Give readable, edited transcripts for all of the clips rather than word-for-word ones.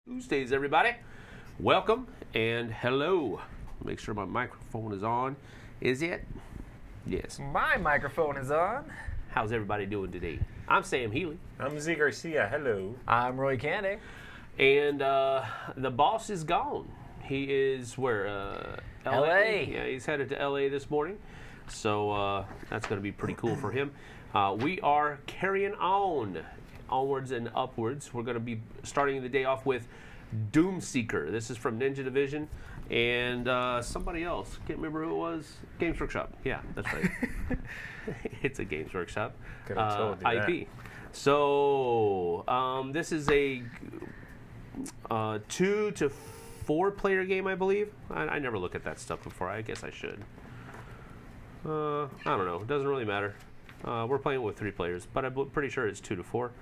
Tuesdays, everybody. Welcome and hello. Make sure my microphone is on. Is it? Yes. My microphone is on. How's everybody doing today? I'm Sam Healy. I'm Z Garcia. Hello. I'm Roy Candy. And the boss is gone. He is where? LA. Yeah, he's headed to LA this morning. So that's going to be pretty cool for him. We are carrying on. Onwards and upwards. We're going to be starting the day off with Doomseeker. This is from Ninja Division and somebody else. Can't remember who it was. Games Workshop. Yeah, that's right. It's a Games Workshop Could have told you IP. So this is a 2 to 4 player game, I believe. I never look at that stuff before. I guess I should. I don't know. It doesn't really matter. We're playing with 3 players, but I'm pretty sure it's 2 to 4.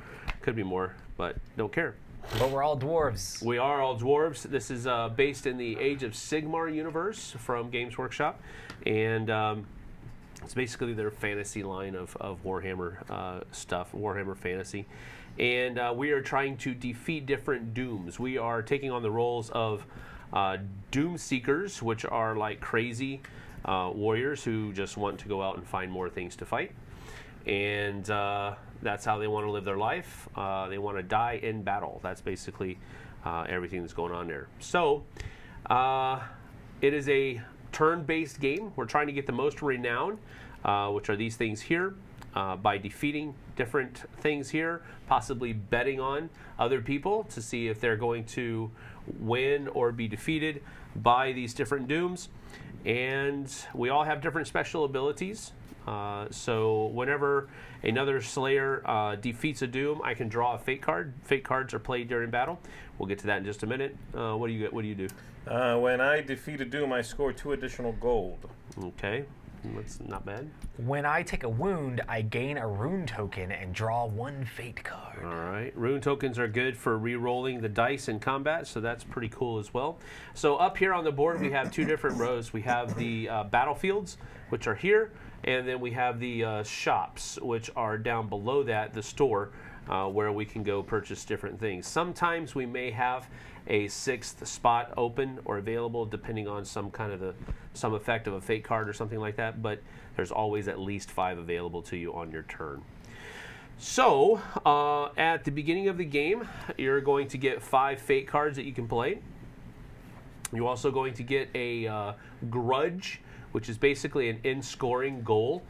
Could be more, but don't care. But we're all dwarves. We are all dwarves. This is based in the Age of Sigmar universe from Games Workshop, and it's basically their fantasy line of Warhammer stuff, Warhammer Fantasy. And we are trying to defeat different dooms. We are taking on the roles of Doomseekers, which are like crazy warriors who just want to go out and find more things to fight. And that's how they want to live their life. They want to die in battle. That's basically everything that's going on there. So it is a turn-based game. We're trying to get the most renown, which are these things here, by defeating different things here, possibly betting on other people to see if they're going to win or be defeated by these different dooms. And we all have different special abilities. So whenever another Slayer defeats a Doom, I can draw a Fate card. Fate cards are played during battle. We'll get to that in just a minute. What do you do? When I defeat a Doom, I score 2 additional gold. Okay, that's not bad. When I take a wound, I gain a rune token and draw 1 fate card. All right, rune tokens are good for re-rolling the dice in combat, so that's pretty cool as well. So up here on the board, we have 2 different rows. We have the battlefields, which are here. And then we have the shops, which are down below that, the store, where we can go purchase different things. Sometimes we may have a 6th spot open or available, depending on some effect of a fate card or something like that. But there's always at least 5 available to you on your turn. So at the beginning of the game, you're going to get 5 fate cards that you can play. You're also going to get a grudge, which is basically an in-scoring goal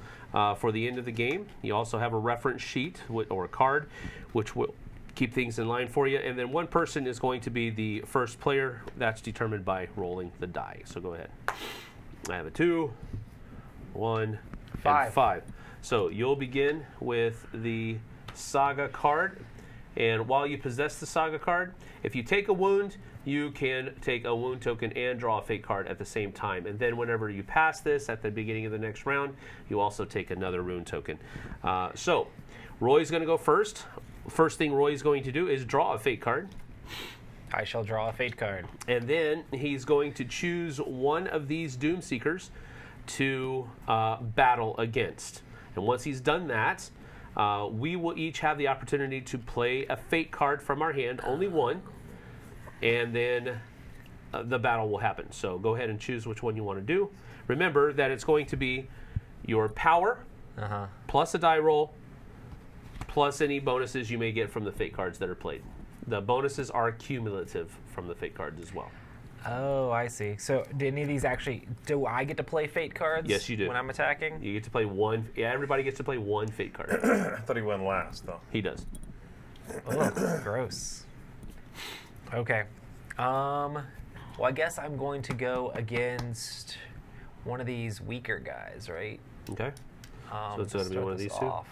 for the end of the game. You also have a reference sheet or a card, which will keep things in line for you. And then one person is going to be the first player. That's determined by rolling the die. So go ahead. I have a 2, 1, 5. and 5. So you'll begin with the Saga card. And while you possess the Saga card, if you take a wound, you can take a wound token and draw a fate card at the same time. And then whenever you pass this at the beginning of the next round, you also take another rune token. So Roy's going to go first. First thing Roy's going to do is draw a fate card. I shall draw a fate card. And then he's going to choose one of these Doomseekers to battle against. And once he's done that, we will each have the opportunity to play a fate card from our hand, only one. And then the battle will happen. So go ahead and choose which one you want to do. Remember that it's going to be your power plus a die roll plus any bonuses you may get from the fate cards that are played. The bonuses are cumulative from the fate cards as well. Oh, I see. So do any of these actually, do I get to play fate cards? Yes, you do. When I'm attacking? You get to play one. Yeah, everybody gets to play one fate card. I thought he went last, though. He does. Oh, gross. Okay. Well, I guess I'm going to go against one of these weaker guys, right? Okay. So it's going to be one of these 2? Yeah,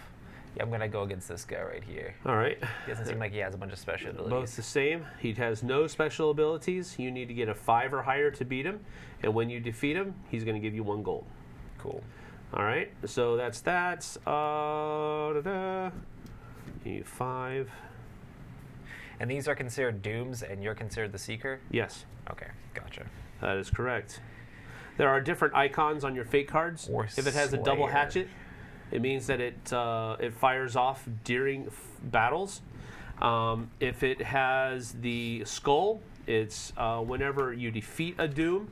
I'm going to go against this guy right here. All right. Doesn't seem like he has a bunch of special abilities. Both the same. He has no special abilities. You need to get a 5 or higher to beat him. And when you defeat him, he's going to give you 1 gold. Cool. All right. So that's that. 5. And these are considered dooms, and you're considered the seeker? Yes. Okay, gotcha. That is correct. There are different icons on your fate cards. Or if it has a double Slayer. hatchet, it means that it fires off during battles. If it has the skull, it's whenever you defeat a Doom.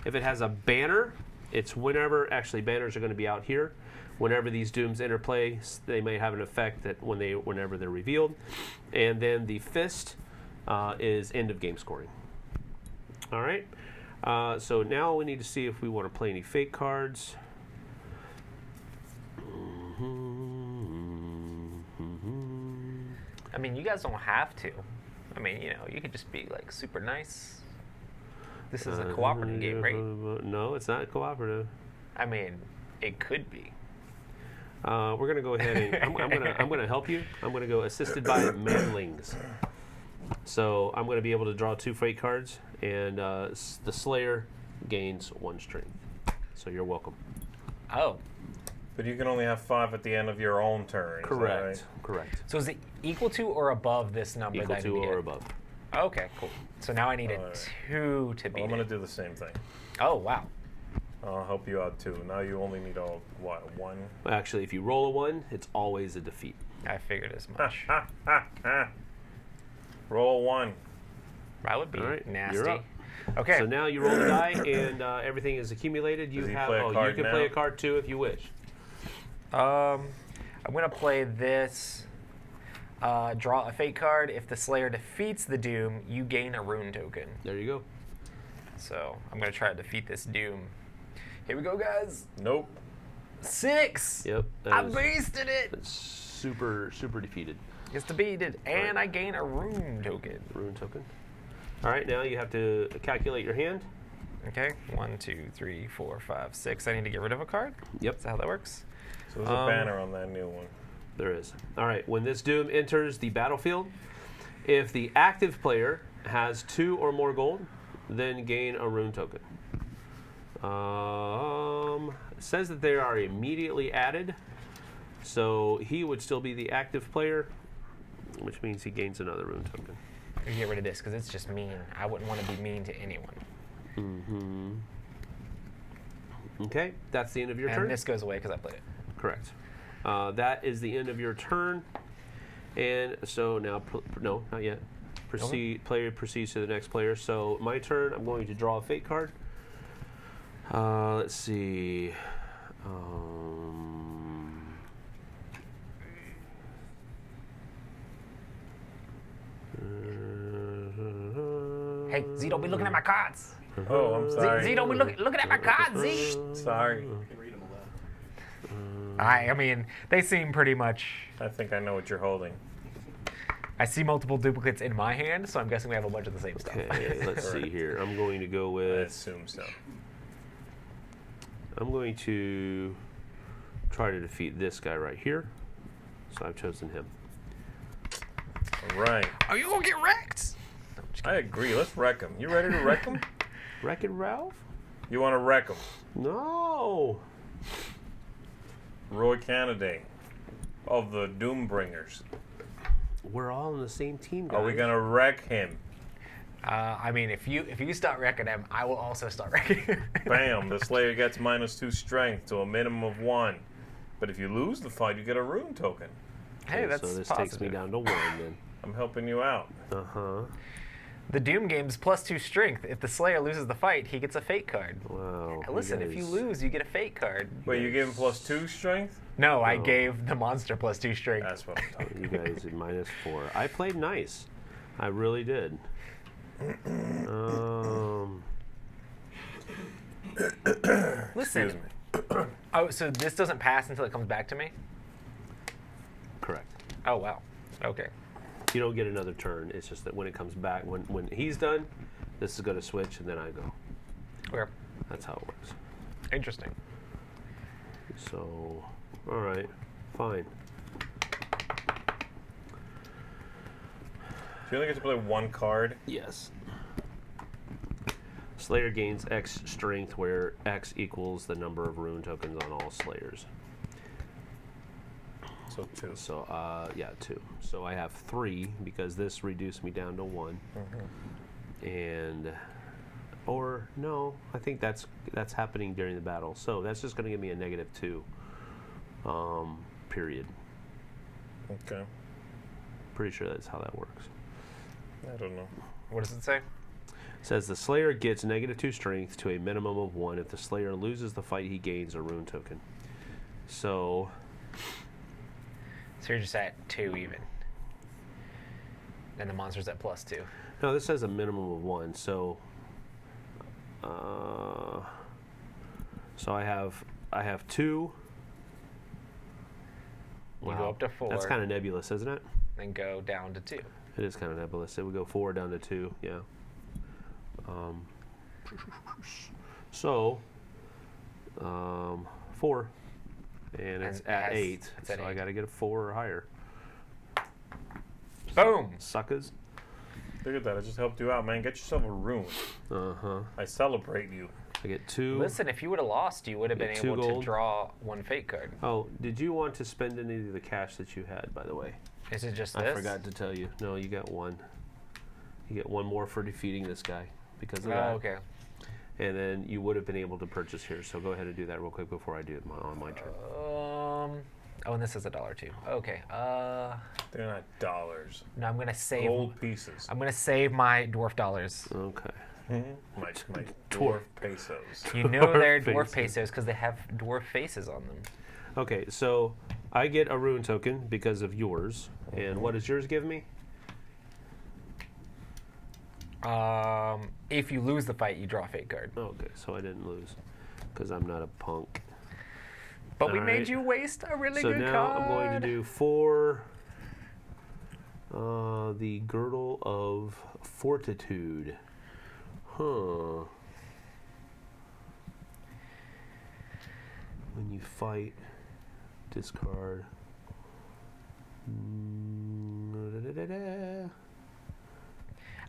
If it has a banner, it's whenever, actually banners are going to be out here. Whenever these Dooms interplay, they may have an effect that whenever they're revealed. And then the fist is end of game scoring. All right. So now we need to see if we want to play any fake cards. I mean, you guys don't have to. I mean, you know, you could just be like super nice. This is a cooperative game, right? No, it's not cooperative. I mean, it could be. We're gonna go ahead and I'm gonna help you. I'm gonna go assisted by manlings. So I'm gonna be able to draw 2 fake cards, and the Slayer gains 1 strength. So you're welcome. Oh, But you can only have 5 at the end of your own turn. Correct. Is that Correct. so is it equal to or above this number? Equal that I to need to or get? above. Okay, cool. So now I need a Alright. 2 to right? beat Well, I'm going it. to do the same thing. Oh, wow. I'll help you out too. Now you only need what, 1? Actually, if you roll a 1, it's always a defeat. I figured as much. Roll 1. That would be All right, nasty. you're up. Okay. So now you roll the die, and everything is accumulated. You Does he have. play a You card can now? play a card too if you wish. I'm going to play this. Draw a fate card. If the Slayer defeats the Doom, you gain a rune token. There you go. So I'm going to try to defeat this Doom. Here we go, guys. Nope. 6! Yep. I beasted it! That's super defeated. It's defeated, and Right. I gain a rune token. Rune token. All right, now you have to calculate your hand. Okay, 1, 2, 3, 4, 5, 6. I need to get rid of a card? Yep. Is that how that works? So there's a banner on that new one. There is. All right, when this Doom enters the battlefield, if the active player has 2 or more gold, then gain a rune token. It says that they are immediately added, so he would still be the active player, which means he gains another rune token. I can get rid of this because it's just mean. I wouldn't want to be mean to anyone. Okay, that's the end of your turn. And this goes away because I played it. Correct. That is the end of your turn, and so now, no, not yet. Player proceeds to the next player. So my turn. I'm going to draw a fate card. Let's see. Hey, Z, don't be looking at my cards. Oh, I'm sorry. Z, don't be looking at my cards, Z. Sorry. I mean, they seem pretty much... I think I know what you're holding. I see multiple duplicates in my hand, so I'm guessing we have a bunch of the same stuff. Okay, let's see here. I'm going to go I with. assume so. I'm going to try to defeat this guy right here. So I've chosen him. All right. Are you gonna get wrecked? I agree. Let's wreck him. You ready to wreck him? Wreck-It Ralph? You want to wreck him? No. Roy Cannaday of the Doombringers. We're all on the same team, guys. Are we gonna wreck him? I mean, if you start wrecking him, I will also start wrecking him. Bam! The Slayer gets -2 strength to a minimum of 1. But if you lose the fight, you get a rune token. Hey, that's so this positive. takes me down to 1 then. I'm helping you out. Uh-huh. The Doom game's +2 strength. If the Slayer loses the fight, he gets a fate card. Wow. Hey, listen, if you lose, you get a fate card. Wait, you gave him +2 strength? No, I No. gave the monster +2 strength. That's what I'm talking You guys are -4. I played nice. I really did. Listen. Excuse me. Oh, so this doesn't pass until it comes back to me? Correct. Oh, wow. Okay. You don't get another turn. It's just that when it comes back, when he's done, this is going to switch, and then I go. Okay. That's how it works. Interesting. So, all right, fine. Do you only get to play 1 card? Yes. Slayer gains X strength, where X equals the number of rune tokens on all Slayers. So 2. So, yeah, 2. So I have 3 because this reduced me down to 1. And, or no, I think that's happening during the battle. So that's just going to give me a -2. Period. Okay. pretty sure that's how that works. I don't know. What does it say? It says the Slayer gets -2 strength to a minimum of 1. If the Slayer loses the fight, he gains a rune token. So you're just at 2 even. And the monster's at +2. no, this says a minimum of 1. So I have 2. You go up to 4. That's kind of nebulous, isn't it? Then go down to 2. It is kind of nebulous. It would go 4 down to 2. Yeah. So 4, and it's at 8. It's So at I 8. got to get a 4 or higher. Boom! Suckers. Look at that. I just helped you out, man. Get yourself a rune. I celebrate you. I get 2. Listen, if you would have lost, you would have been Get 2 able gold. to draw 1 fate card. Oh, did you want to spend any of the cash that you had, by the way? Is it just I this? forgot to tell you. No, you got 1. You get 1 more for defeating this guy because of Oh, that. okay. And then you would have been able to purchase here. So go ahead and do that real quick before I do it on my turn. Oh, and this is $1 too. Okay. They're not dollars. No, I'm gonna save. Gold pieces. I'm gonna save my dwarf dollars. Okay. My dwarf pesos. You know they're Dwarf dwarf pesos because they have dwarf faces on them. Okay, so I get a rune token because of yours. And what does yours give me? If you lose the fight, you draw a fate card. Okay, so I didn't lose because I'm not a punk. But we All made right. you waste a really So good now card. I'm going to do 4. The Girdle of Fortitude. Huh. When you fight, discard.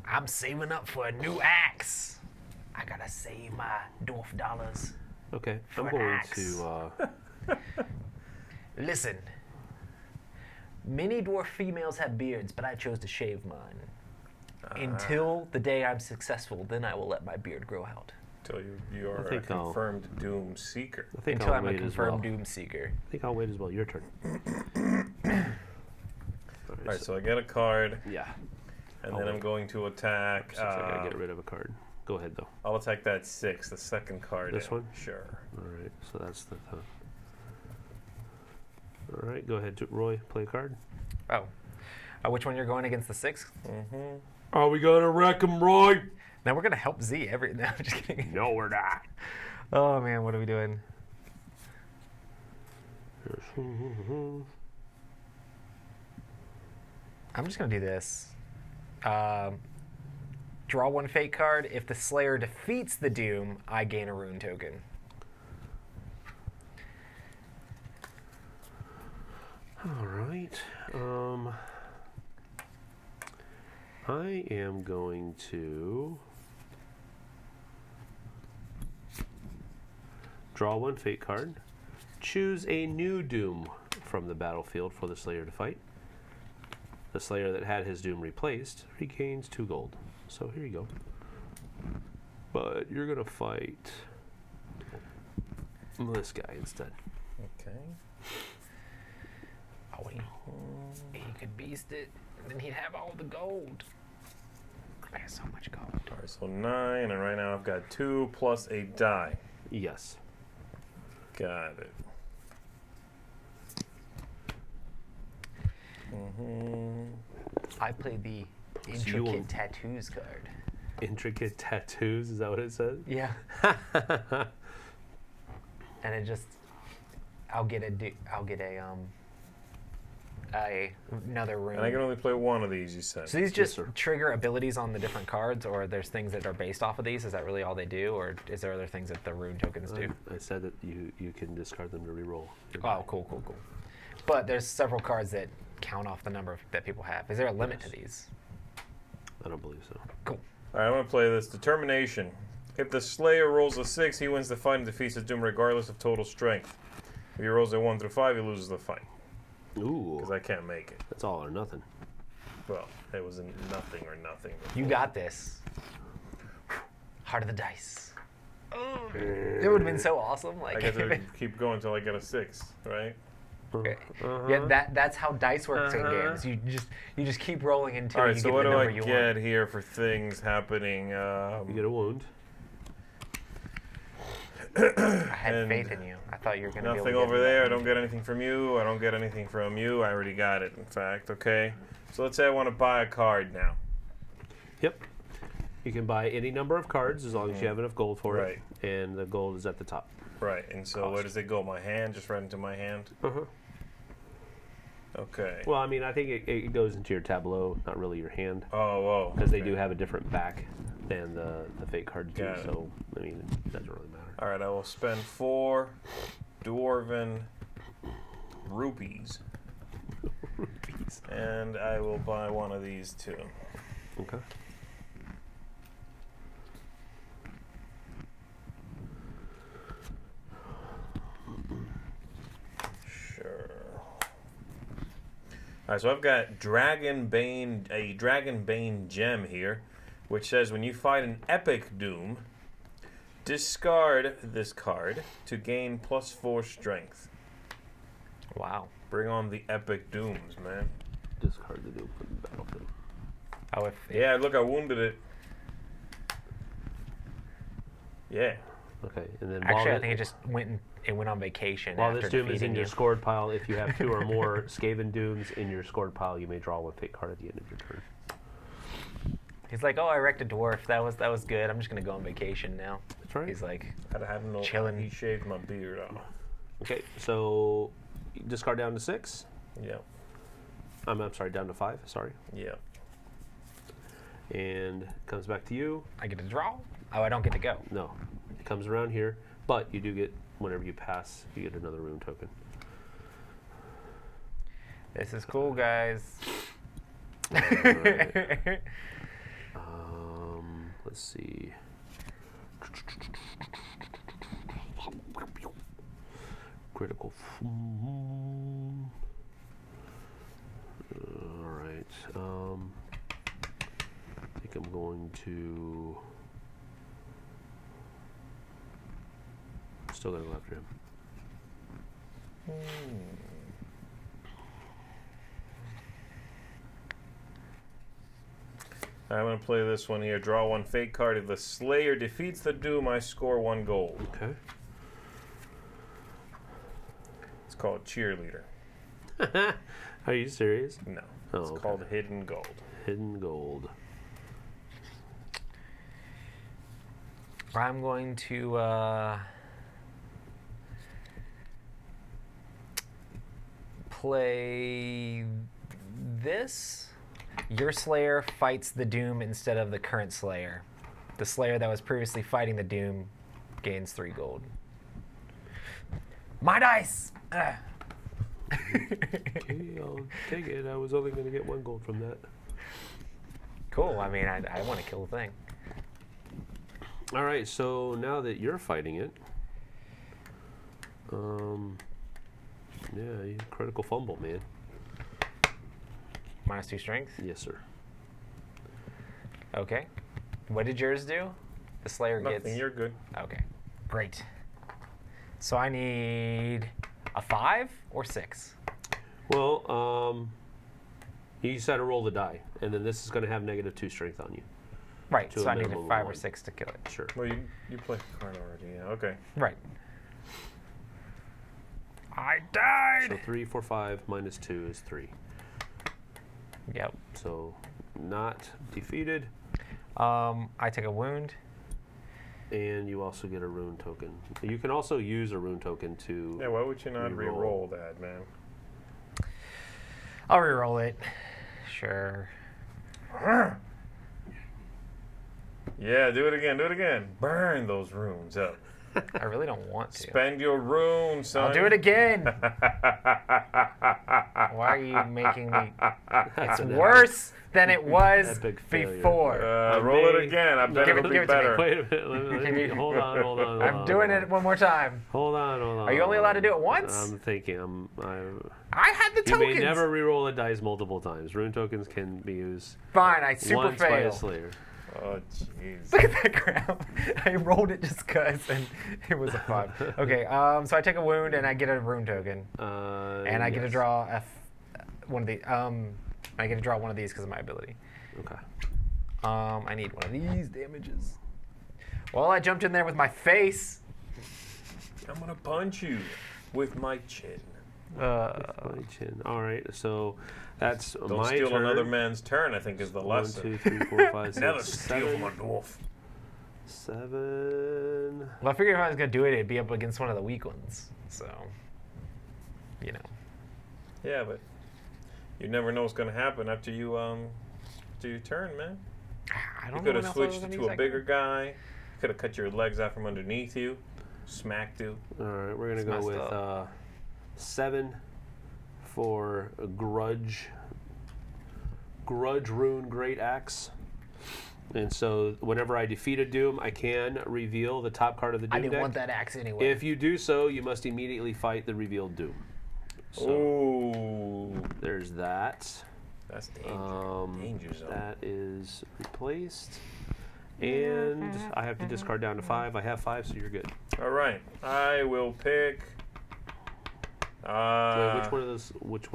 I'm saving up for a new axe. I gotta save my dwarf dollars. Okay, For I'm an going axe. to. Listen, many dwarf females have beards, but I chose to shave mine. Until the day I'm successful, then I will let my beard grow out. Until you are a think I'll- confirmed Doomseeker. I think Until I'll I'm a wait as well. confirmed Doomseeker. I think I'll wait as well. Your turn. All right, so I get a card, Yeah. and I'll then I'm wait. going to attack. Since I gotta get rid of a card. Go ahead though. I'll attack that 6, the second card. This in. one? Sure. All right, so that's the. All right, go ahead, Roy. Play a card. Oh. Which one you're going against the 6? Mm-hmm. Are we gonna wreck him, Roy? Now we're gonna help Z every. No, I'm just kidding. No, we're not. Oh man, what are we doing? I'm just gonna do this. Draw 1 fate card. If the Slayer defeats the Doom, I gain a rune token. All right. I am going to draw 1 fate card. Choose a new Doom from the battlefield for the Slayer to fight. The Slayer that had his Doom replaced regains 2 gold. So here you go. But you're gonna fight this guy instead. Okay. Oh, he could beast it, and then he'd have all the gold. I got so much gold. All right, so 9, and right now I've got 2 plus a die. Yes. Got it. I played the you will- intricate tattoos card. Intricate tattoos, is that what it says? Yeah. And it just, I'll get another rune. And I can only play 1 of these, you said. So these just sir. trigger abilities on the different cards, or there's things that are based off of these? Is that really all they do, or is there other things that the rune tokens do? I said that you can discard them to reroll. Oh, cool. But there's several cards that count off the number that people have. Is there a limit to these? I don't believe so. Cool. All right, I'm going to play this. Determination. If the Slayer rolls a 6, he wins the fight and defeats his Doom regardless of total strength. If he rolls a 1 through 5, he loses the fight. Ooh, Because I can't make it. that's all or nothing. Well, it was a nothing or nothing. You got this. Heart of the dice. It would have been so awesome. Like, I get to keep going until I get a 6, right? Yeah, that's how dice works in games. You just keep rolling until All you right, get so the what do number I you get want. here for things happening? You get a wound. I had and faith in you. I thought you were going to be able to Nothing get over me that there. I wound. don't get anything from you. I don't get anything from you. I already got it, in fact. Okay. So let's say I want to buy a card now. Yep. You can buy any number of cards as long as you have enough gold for Right. it, and the gold is at the top. Right. And so where does it go? My hand? Just right into my hand? Uh-huh. Okay. Well, I mean, I think it goes into your tableau, not really your hand, Oh, whoa. because they okay. do have a different back than the fake cards do. Got it. So, I mean, it doesn't really matter. All right. I will spend 4 dwarven rupees. Rupees. And I will buy one of these too. Okay. Sure. All right, so I've got a Dragon Bane gem here, which says when you fight an epic doom, discard this card to gain +4 strength. Wow. Bring on the epic dooms, man. Discard the doom from the battlefield. Oh, if Yeah, look, I wounded it. Yeah. Okay, and then actually, I think it went on vacation while after this doom is defeating in your you. scored pile, if you have 2 or more Skaven dooms in your scored pile, you may draw one fake card at the end of your turn. He's like, "Oh, I wrecked a dwarf. That was good. I'm just gonna go on vacation now." That's right. He's like, I had no. Chilling. He shaved my beard off. Okay, so you discard down to 6. Yeah. I'm sorry, down to 5. Sorry, Yeah. and comes back to you. "I get to draw. Oh, I don't get to go." No, it comes around here, but you do get whenever you pass, you get another rune token. This is cool, guys. Alright. Let's see. Critical. All right. I think I'm going to. Still gonna go after him. I'm going to play this one here. Draw 1 fake card. If the Slayer defeats the Doom, I score 1 gold. Okay. It's called Cheerleader. Are you serious? No. Oh, It's okay. called Hidden Gold. Hidden gold. I'm going to play this. Your Slayer fights the Doom instead of the current Slayer. The Slayer that was previously fighting the Doom gains 3 gold. My dice! Ugh. Okay, I'll take it. I was only going to get 1 gold from that. Cool. I mean, I want to kill the thing. All right, so now that you're fighting it, yeah, you critical fumble, man. -2 strength. Yes, sir. Okay. What did yours do? The Slayer Nothing. gets... You're good. Okay. Great. So I need a 5 or 6? Well, you just had to roll the die, and then this is going to have -2 strength on you. Right, To so a I need a minimum of 5 or 1. 6 to kill it. Sure. Well, you played the card already. Yeah. Okay. Right. I died! So 3, 4, 5 minus 2 is 3. Yep. So not defeated, I take a wound. and you also get a rune token. You can also use a rune token to. Yeah. Why would you not Reroll. re-roll that, man? I'll reroll it. Sure. Yeah. Do it again. Do it again. Burn those runes up. I really don't want to. Spend your runes, son. I'll do it again. Why are you making me... It's an worse than it was epic failure. before. Roll it again. I bet Give it'll it- be give it to me. better. Wait a minute. Let me hold on. Hold I'm doing it one more time. Hold on. Are you only allowed to do it once? I'm thinking. I had the You tokens. may never re-roll a dice multiple times. Rune tokens can be used Fine, I super once by a fail. Slayer. Oh, jeez. Look at that crap. I rolled it just because, and it was a 5. Okay, so I take a wound and I get a rune token, and I get to draw one of the. I get to draw one of these because of my ability. Okay. I need one of these damages. Well, I jumped in there with my face. I'm gonna punch you with my chin. My chin. All right, so that's Don't my steal turn. another man's turn, I think is the 1, lesson. 2, 3, 4, 5, 6, Never steal 7. from a dwarf. 7. Well, I figured if I was gonna do it, it'd be up against one of the weak ones. So, you know. Yeah, but you never know what's gonna happen after you do your turn, man. I You don't could know have when else I was switched gonna to use a that bigger guy. guy. Could have cut your legs out from underneath you, smacked you. All right, we're gonna It's go messed with up. 7 for a grudge rune great axe. And so whenever I defeat a doom, I can reveal the top card of the doom I didn't deck. want that axe anyway. If you do so, you must immediately fight the revealed doom. So Ooh, there's that. that's danger. Danger zone. That is replaced. And I have to discard down to 5. I have 5, so you're good. All right, I will pick. Wait, which one of those? Which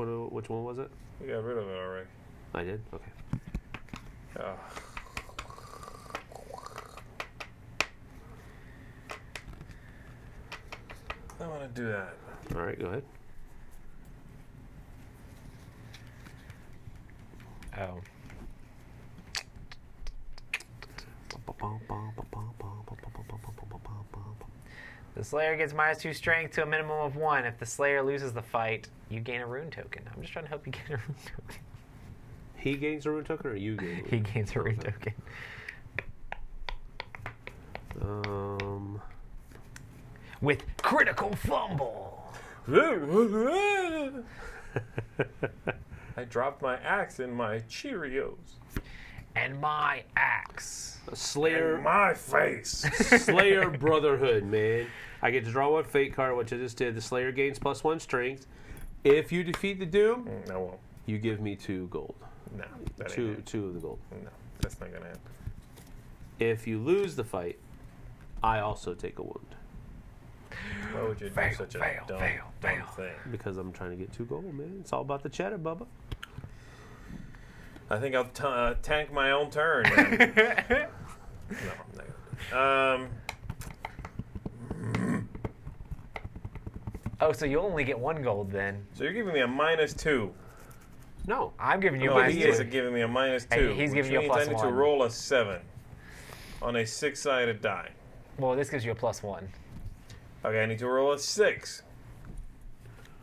one was it? We got rid of it already. I did. Okay. Oh. I want to do that. All right, go ahead. Oh. The Slayer gets -2 strength to a minimum of 1. If the Slayer loses the fight, you gain a rune token. I'm just trying to help you get a rune token. He gains a rune token, or you gain? He gains a rune token. With critical fumble. I dropped my axe in my Cheerios. And my axe. Slayer, In my face. Slayer Brotherhood, man. I get to draw 1 fate card, which I just did. The Slayer gains +1 strength. If you defeat the Doom, I won't. you give me 2 gold. No, that ain't Two it. of the gold. No, that's not gonna happen. If you lose the fight, I also take a wound Why would you do Fail, such a fail, dumb fail. thing? because I'm trying to get 2 gold, man. It's all about the cheddar, Bubba. I think I'll tank my own turn. Then. No, I'm not gonna do it. Oh, so you only get 1 gold then. So you're giving me a -2. No, I'm giving you No, he is -2. giving me a -2. Hey, he's which giving you a means I need to +1. roll a 7 on a 6-sided die. Well, this gives you a +1. Okay, I need to roll a 6.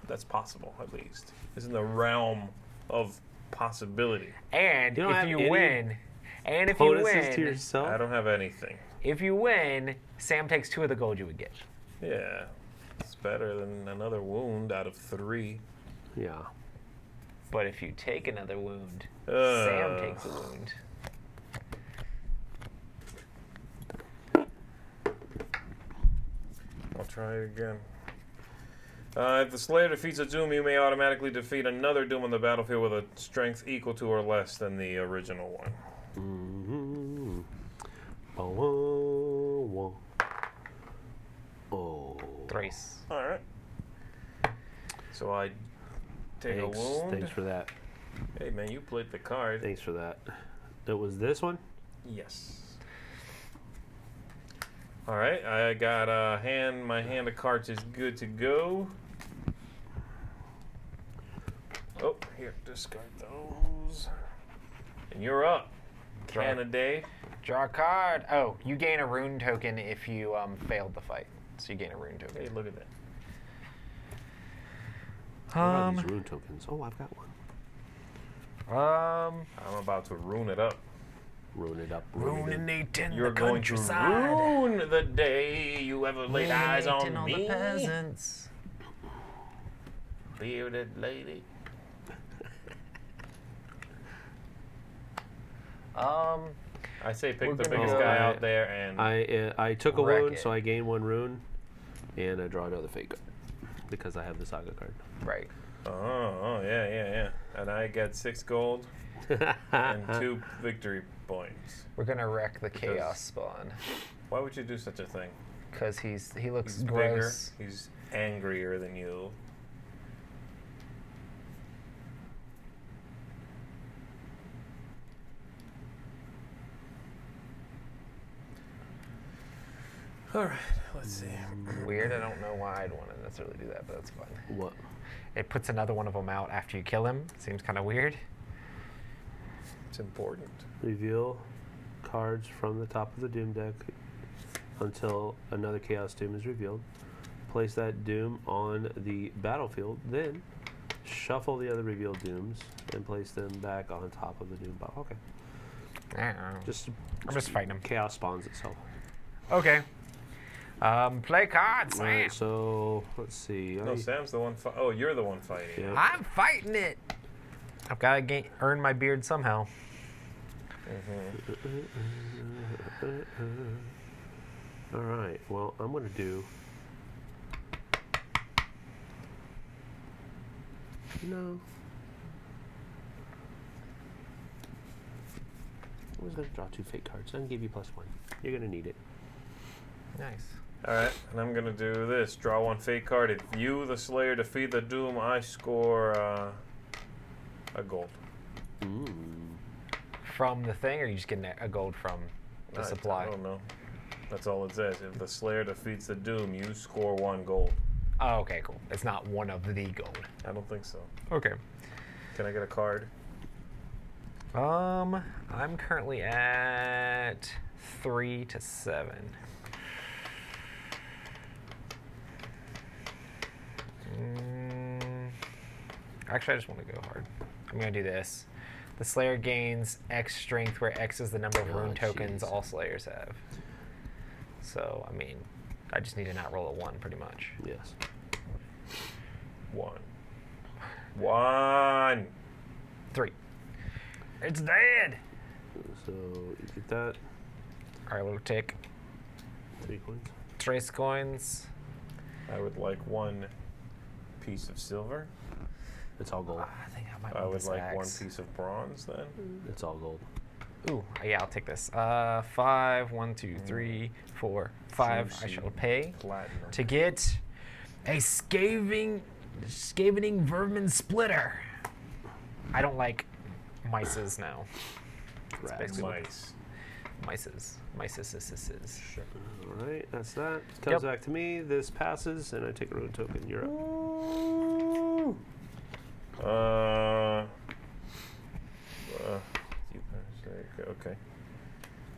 That's possible, at least. It's in the realm of possibility. And You don't if have you any win, and if you bonuses to win, yourself. I don't have anything. if you win, Sam takes 2 of the gold you would get. Yeah, it's better than another wound out of 3. Yeah. But if you take another wound, Uh. Sam takes a wound. I'll try it again. If the Slayer defeats a Doom, you may automatically defeat another Doom on the battlefield with a strength equal to or less than the original one. Mm-hmm. Oh. Thrice. Alright. So I take Thanks, a wound. thanks for that. Hey man, you played the card. Thanks for that. It was this one? Yes. Alright, I got my hand of cards is good to go. Oh, here, discard those. And you're up. Canada. Draw a card. Oh, you gain a rune token if you failed the fight. So you gain a rune token. Hey, look at that. What about these rune tokens? Oh, I've got one. I'm about to ruin it up. Rune it up. Ruinating You're the going to countryside. ruin the day you ever laid eyes Ruinating on all me. the peasants. Bearded lady. I say pick We're the gonna biggest go- guy out there and I took a Wreck wound, it. so I gain 1 rune, and I draw another fake card because I have the saga card. Right. oh yeah. And I got 6 gold. and 2 victory points. We're gonna wreck the chaos spawn. Why would you do such a thing? Because he looks He's gross. bigger. He's angrier than you. All right, let's see. Weird. I don't know why I'd want to necessarily do that, but that's fine. What? It puts another one of them out after you kill him. Seems kind of weird. It's important. Reveal cards from the top of the Doom deck until another Chaos Doom is revealed. Place that Doom on the battlefield, then shuffle the other revealed Dooms and place them back on top of the Doom pile. Okay. I'm Just fighting him. Chaos spawns itself. Okay. Play cards, Sam. Alright, so let's see. No, Sam's the one. Oh, you're the one fighting. Yeah. I'm fighting it. I've got to earn my beard somehow. Alright, well, I'm going to do... No. I was going to draw 2 fake cards. I'm going to give you +1. You're going to need it. Nice. All right, and I'm gonna do this. Draw 1 fake card. If you, the Slayer, defeat the Doom, I score a gold. From the thing, or are you just getting a gold from the supply? I don't know. That's all it says. If the Slayer defeats the Doom, you score 1 gold. Oh, okay, cool. It's not one of the gold. I don't think so. Okay. Can I get a card? I'm currently at 3 to 7. Actually, I just want to go hard. I'm going to do this. The Slayer gains X strength, where X is the number of rune tokens all Slayers have. So, I mean, I just need to not roll a 1, pretty much. Yes. 1. 1. 3. It's dead! So you get that. Alright, we'll take 3 coins. trace coins. I would like 1 piece of silver. It's all gold. I think I might I want would this like axe. 1 piece of bronze then. It's all gold. Ooh, yeah, I'll take this. 5, 1, 2, 3, 4, 5. I Juicy shall pay platinum. to get a scavening vermin splitter. I don't like mices now. Rats. basically what- Mice. Mices. Mices. Sure. All right, that's that. Comes back to me. This passes, and I take a rune token. You're up. Ooh. Okay.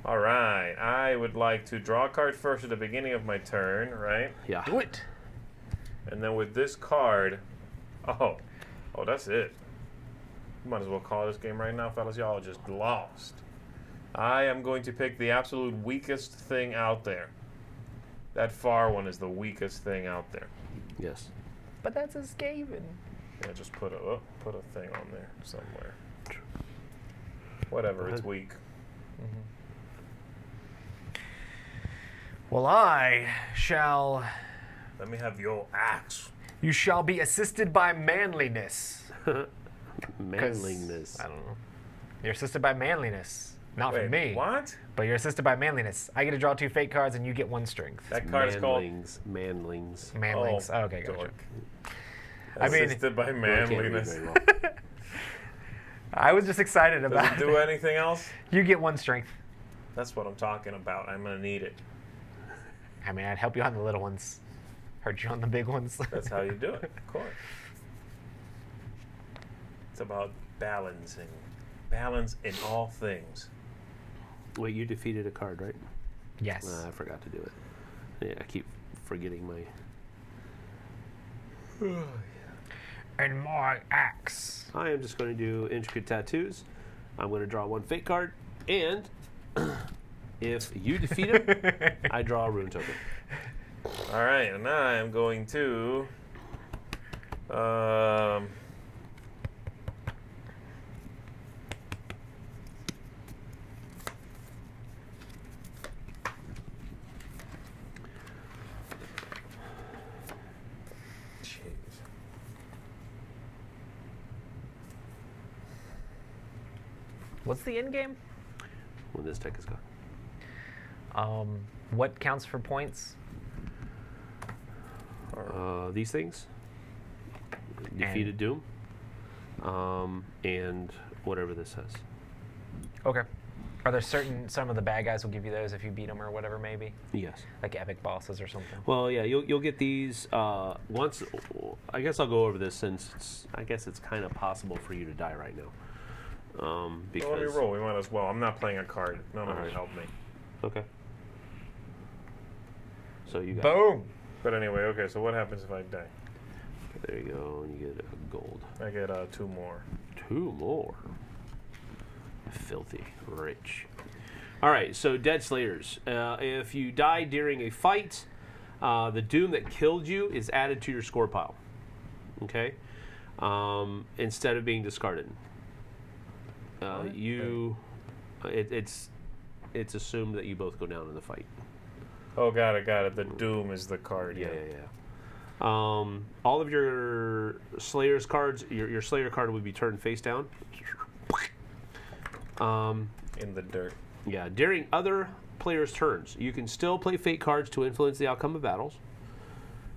All right. I would like to draw a card first at the beginning of my turn, right? Yeah. Do it. And then with this card, oh, that's it. Might as well call this game right now, fellas. Y'all just lost. I am going to pick the absolute weakest thing out there. That far one is the weakest thing out there. Yes. But that's a Skaven. Yeah, just put a thing on there somewhere. Whatever, it's weak. Well, I shall... Let me have your axe. You shall be assisted by manliness. Manliness. I don't know. You're assisted by manliness. Not Wait, from me. what? But you're assisted by manliness. I get to draw 2 fake cards and you get 1 strength. That card is called Manlings. Manlings. Oh, okay, gotcha. dork. I mean- Assisted by I can't read manliness. very well. I was just excited Does about it do anything else? You get 1 strength. That's what I'm talking about. I'm gonna need it. I mean, I'd help you on the little ones. Hurt you on the big ones. That's how you do it, of course. It's about balancing. Balance in all things. Wait, you defeated a card, right? Yes. I forgot to do it. Yeah, I keep forgetting my... And my axe. I am just going to do intricate tattoos. I'm going to draw 1 fake card, and if you defeat him, I draw a rune token. All right, and I am going to. Jeez. What's the end game? When this deck is gone. What counts for points? These things. Defeated Doom. And whatever this says. Okay. Are there some of the bad guys will give you those if you beat them or whatever, maybe? Yes. Like epic bosses or something? Well, yeah, you'll get these once. I guess I'll go over this since I guess it's kind of possible for you to die right now. Because Well, let me roll. We might as well. I'm not playing a card. None of it helped me. Okay. So you got Boom! But anyway, okay, so what happens if I die? There you go, and you get a gold. I get 2 more. 2 more. Filthy rich. All right, so Dead Slayers. If you die during a fight, the Doom that killed you is added to your score pile. Okay, instead of being discarded. It's assumed that you both go down in the fight. Oh, got it. The Doom is the card. Yeah. All of your Slayer's cards, your Slayer card would be turned face down. In the dirt. Yeah, during other players' turns, you can still play fate cards to influence the outcome of battles.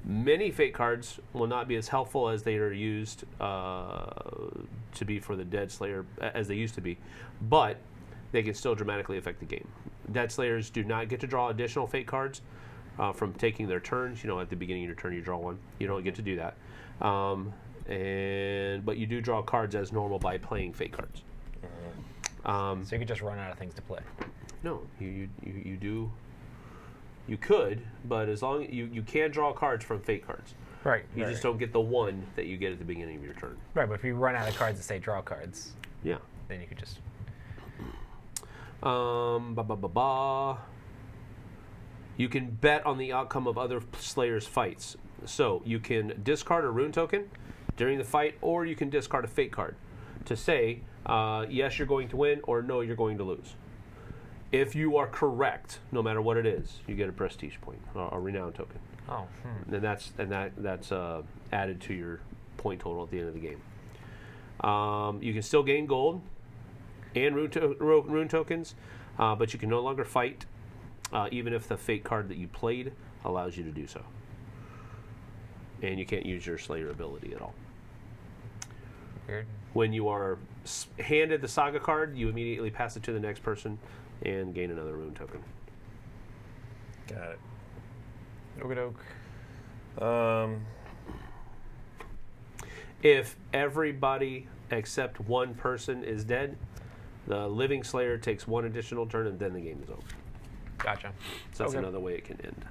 Many fate cards will not be as helpful as they are used to be for the Dead Slayer, as they used to be, but they can still dramatically affect the game. Dead Slayers do not get to draw additional fate cards from taking their turns. You know, at the beginning of your turn, you draw one. You don't get to do that. But you do draw cards as normal by playing fate cards. So you could just run out of things to play. No, you do. You could, but as long you can draw cards from fate cards. Right. You just don't get the one that you get at the beginning of your turn. Right, but if you run out of cards that say draw cards, Yeah. then you could just. You can bet on the outcome of other Slayers' fights. So you can discard a rune token during the fight, or you can discard a fate card to say, yes, you're going to win, or no, you're going to lose. If you are correct, no matter what it is, you get a prestige point, a renown token. Oh. And that's added to your point total at the end of the game. You can still gain gold and rune tokens, but you can no longer fight, even if the fate card that you played allows you to do so. And you can't use your Slayer ability at all. Weird. When you are handed the Saga card, you immediately pass it to the next person and gain another rune token. Got it. Okie-doke. If everybody except one person is dead, the living Slayer takes one additional turn, and then the game is over. Gotcha. So that's another way it can end.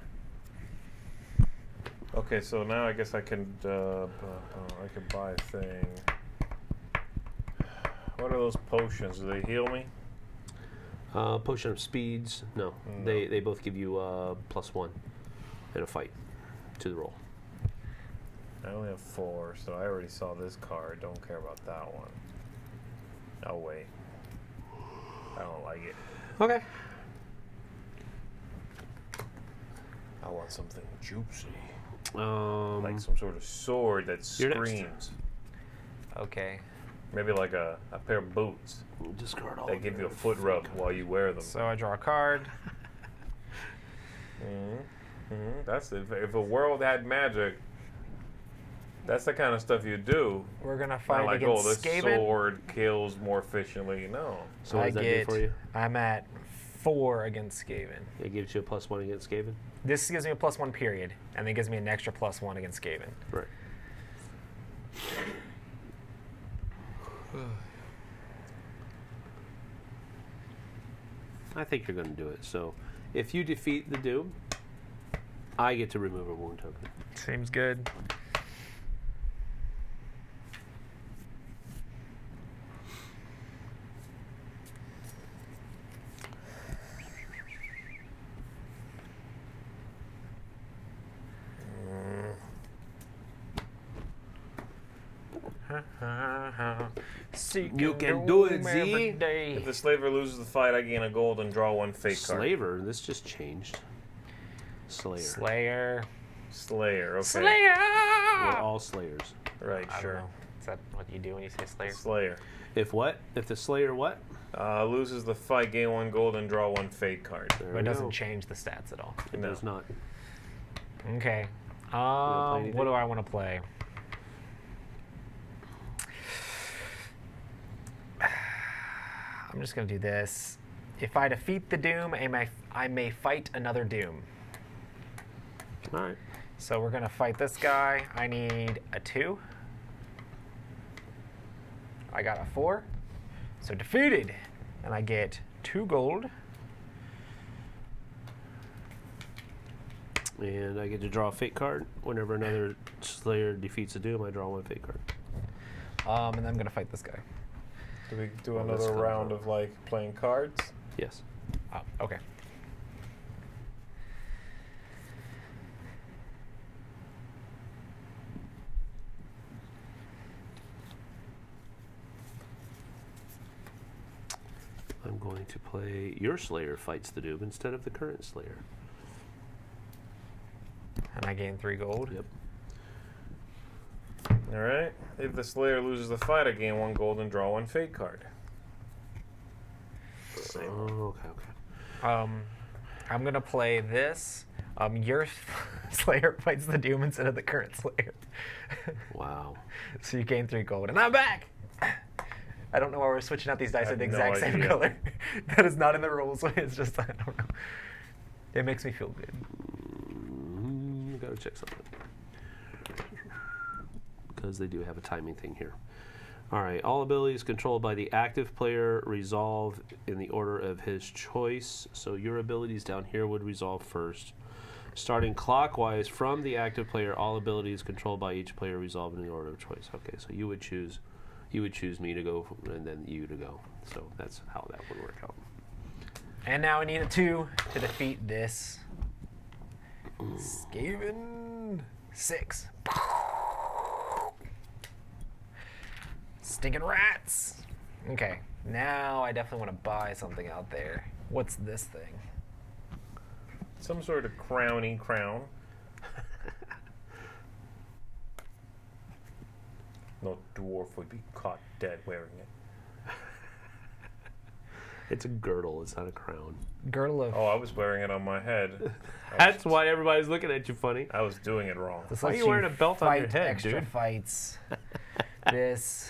Okay, so now I guess I can buy a thing. What are those potions? Do they heal me? Potion of Speeds, no. They both give you +1 in a fight to the roll. I only have 4, so I already saw this card. Don't care about that one. Oh, wait. I don't like it. Okay. I want something juicy. Like some sort of sword that screams. Okay. Maybe like a pair of boots. Discard all. They give you a foot rub while you wear them. So I draw a card. That's if a world had magic. That's the kind of stuff you do. We're gonna Not fight like, against this Skaven. sword kills more efficiently. No. So what does that do for you? I'm at 4 against Skaven. It gives you a +1 against Skaven. This gives me a +1 period, and then gives me an extra +1 against Skaven. Right. I think you're going to do it. So, if you defeat the Doom, I get to remove a wound token. Seems good. You can do it, Z. If the slaver loses the fight, I gain a gold and draw 1 fake card. Slaver, this just changed. Slayer. Slayer, okay. Slayer! We're all Slayers. Right, I sure. don't know. that what you do when you say Slayer? Slayer. If what? If the Slayer what? Loses the fight, gain 1 gold, and draw 1 fate card. There But we it doesn't go. change the stats at all. It does not. Okay. play What do I want to play? I'm just going to do this. If I defeat the Doom, I may fight another Doom. All right. So we're going to fight this guy. I need a 2. I got a 4. So defeated. And I get 2 gold. And I get to draw a fate card. Whenever another Slayer defeats a Doom, I draw 1 fate card. And then I'm going to fight this guy. Do we do Oh, that's another kinda round rough. of like playing cards? Yes. Oh, okay. I'm going to play your Slayer fights the Doom instead of the current Slayer. And I gain 3 gold. Yep. All right. If the Slayer loses the fight, I gain 1 gold and draw 1 fate card. Same. Oh, okay. I'm gonna play this. Your Slayer fights the Doom instead of the current Slayer. Wow. So you gain 3 gold, and I'm back. I don't know why we're switching out these dice I at the have no exact same idea. color. That is not in the rules. It's just I don't know. It makes me feel good. Gotta check something. Because they do have a timing thing here. All right. All abilities controlled by the active player resolve in the order of his choice. So your abilities down here would resolve first. Starting clockwise from the active player, all abilities controlled by each player resolve in the order of choice. Okay, so you would choose me to go, and then you to go. So that's how that would work out. And now I need a 2 to defeat this Skaven 6. Stinking rats. Okay, now I definitely want to buy something out there. What's this thing? Some sort of crowny crown. No dwarf would be caught dead wearing it. It's a girdle. It's not a crown. Girdle of. Oh, I was wearing it on my head. That's why everybody's looking at you funny. I was doing it wrong. This Why are lets you wearing a belt on your fight head, extra dude? fights. This.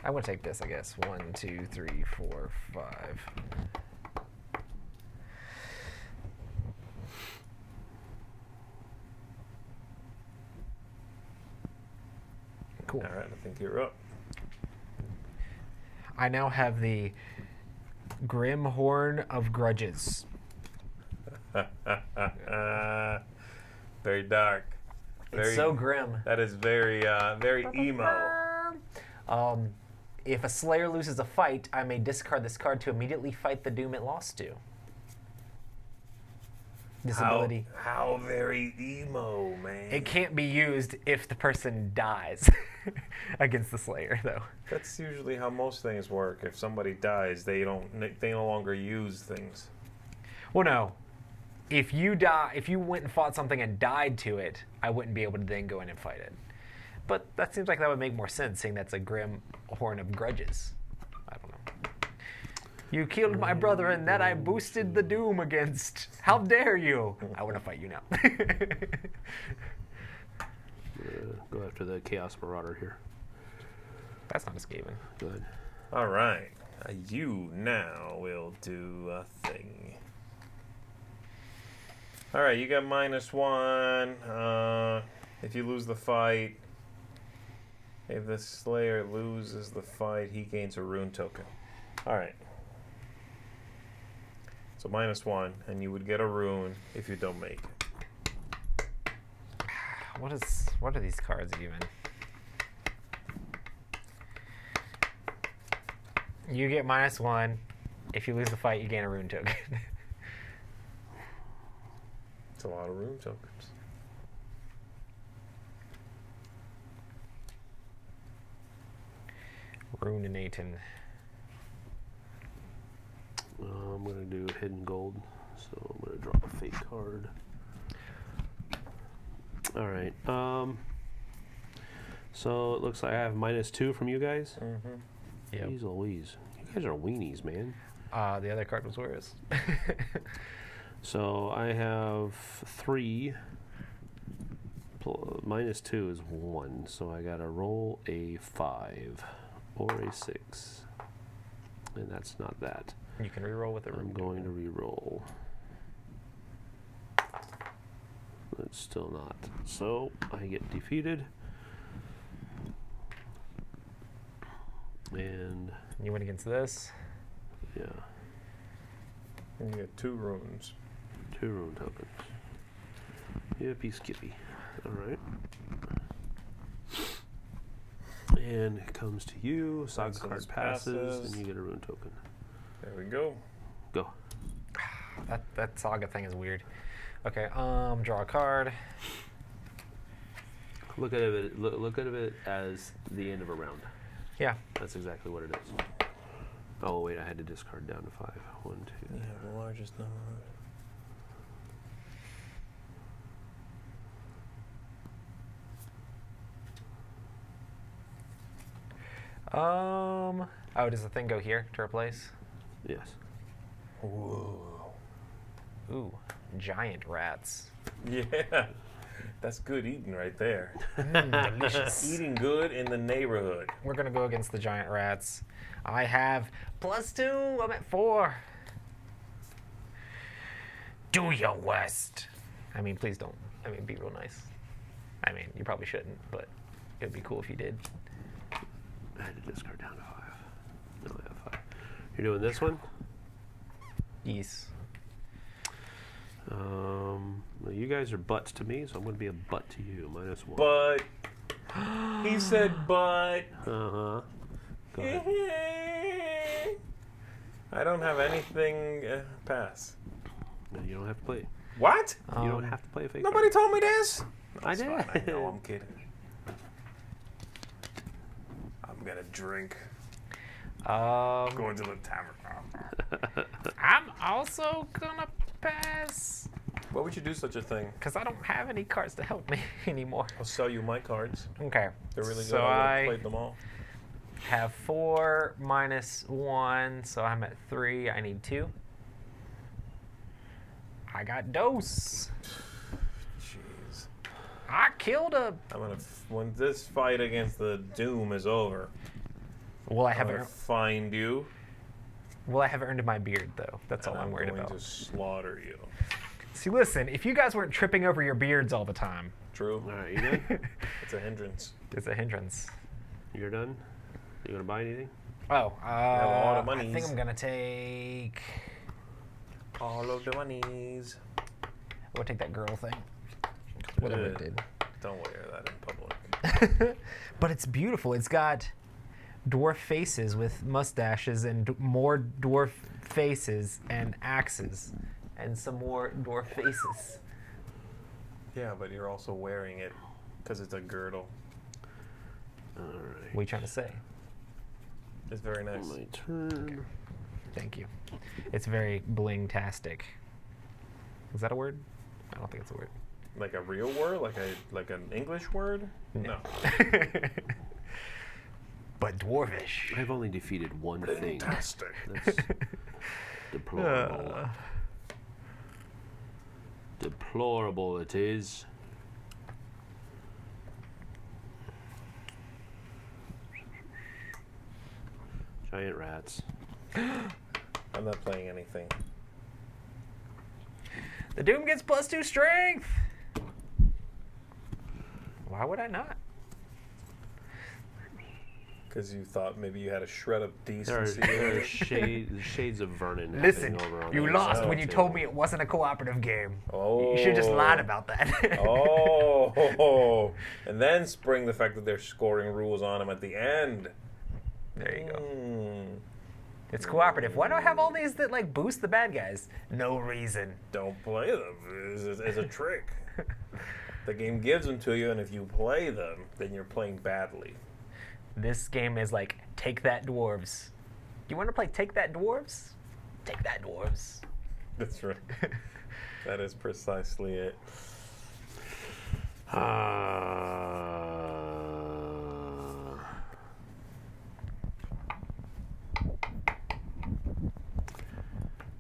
I want to take this, I guess. 1, 2, 3, 4, 5. Cool. All right, I think you're up. I now have the Grim Horn of Grudges. Very dark. It's so grim. That is very, very emo. If a Slayer loses a fight, I may discard this card to immediately fight the Doom it lost to. This ability. How very emo, man. It can't be used if the person dies against the Slayer, though. That's usually how most things work. If somebody dies, they no longer use things. Well, no. If you went and fought something and died to it, I wouldn't be able to then go in and fight it. But that seems like that would make more sense, seeing that's a Grim Horn of Grudges. I don't know. You killed my brother and that I boosted the Doom against. How dare you? I want to fight you now. Go after the Chaos Marauder here. That's not escaping. Go ahead. All right. You now will do a thing. All right, you got -1. If you lose the fight, if the Slayer loses the fight, he gains a rune token. All right. So -1, and you would get a rune if you don't make it. What are these cards even? You get -1. If you lose the fight, you gain a rune token. It's a lot of rune tokens. Ruinating. I'm going to do hidden gold. So I'm going to fake card. All right. So it looks like I have -2 from you guys. Mm-hmm. Yep. Jeez Louise. You guys are weenies, man. The other card was worse. So I have 3. -2 is 1. So I gotta roll a 5 or a 6. And that's not that. You can reroll with it. I'm going to reroll. It's still not. So I get defeated. And you went against this. yeah, And you get 2 runes. 2 rune tokens. Yippee skippy. All right. And it comes to you. Saga Passes, card passes, passes. and you get a rune token. There we go. Go. That saga thing is weird. Okay, draw a card. Look at it. Look at it as the end of a round. Yeah. That's exactly what it is. Oh wait, I had to discard down to 5. 1, 2. You have the largest number. Oh, does the thing go here to replace? Yes. Whoa. Ooh, giant rats. Yeah. That's good eating right there. Delicious. Eating good in the neighborhood. We're gonna go against the giant rats. I have +2. I'm at 4. Do your worst. I mean, please don't. I mean, be real nice. I mean, you probably shouldn't, but it'd be cool if you did. I had to discard down to 5. No, I have 5. You're doing this one? Yes. Well, you guys are butts to me, so I'm going to be a butt to you. -1. But he said but. Uh-huh. Go ahead. I don't have anything pass. No, you don't have to play. What? You don't have to play a fake Nobody told me this. I That's did. fine. I know, I'm kidding. I'm gonna drink. Going to the tavern. I'm also gonna pass Why would you do such a thing? because I don't have any cards to help me anymore. I'll sell you my cards. Okay. They're really good. So I would have I played them all. have 4 -1, so I'm at 3. I need 2. I got dose. Jeez. I killed a. I'm gonna when this fight against the Doom is over, Will I I'm have gonna it? find you. Will I have earned my beard though? That's all and I'm worried going about. to slaughter you. See, listen. If you guys weren't tripping over your beards all the time, True. All right, you done? It's a hindrance. it's a hindrance. You're done? You going to buy anything? Oh, all the I think monies. I'm gonna take. All of the monies. We'll take that girl thing. Whatever it did. Don't wear that in public. But it's beautiful. It's got dwarf faces with mustaches and more dwarf faces and axes and some more dwarf faces. Yeah, but you're also wearing it because it's a girdle. All right. What are you trying to say? It's very nice. My turn. Thank you. It's very bling-tastic. Is that a word? I don't think it's a word. Like a real word, like an English word? No. But dwarvish. I've only defeated one thing. Fantastic. That's deplorable. Deplorable it is. Giant rats. I'm not playing anything. The Doom gets +2 strength. Why would I not? Because you thought maybe you had a shred of There decency. are shades of Vernon Listen, happening over on you the lost other when you table. told me it wasn't a cooperative game. Oh. You should have just lied about that. Oh. And then spring the fact that they're scoring rules on him at the end. There you go. Mm. It's cooperative. Why do I have all these that like boost the bad guys? No reason. Don't play them. It's a trick. The game gives them to you, and if you play them, then you're playing badly. This game is like, take that dwarves. You want to play take that dwarves? Take that dwarves. That's right. That is precisely it.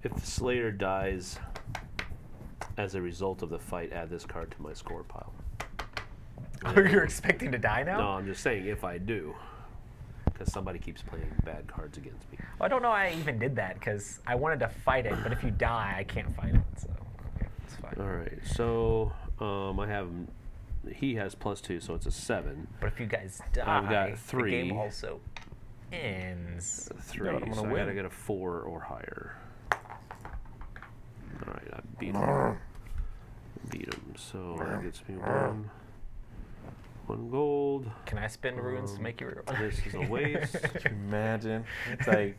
If the Slayer dies as a result of the fight, add this card to my score pile. Oh, you're expecting to die now? No, I'm just saying if I do. Because somebody keeps playing bad cards against me. Well, I don't know why I even did that, because I wanted to fight it, but if you die, I can't fight it, so okay, it's fine. Alright, so I have... He has +2, so it's a 7. But if you guys die, I've got 3. the game also ends. 3, Yeah, but I'm so gonna I gotta win. get a 4 or higher. Alright, I beat him. So that gets me 1 gold. Can I spend runes to make you... This is a waste. Imagine. It's like,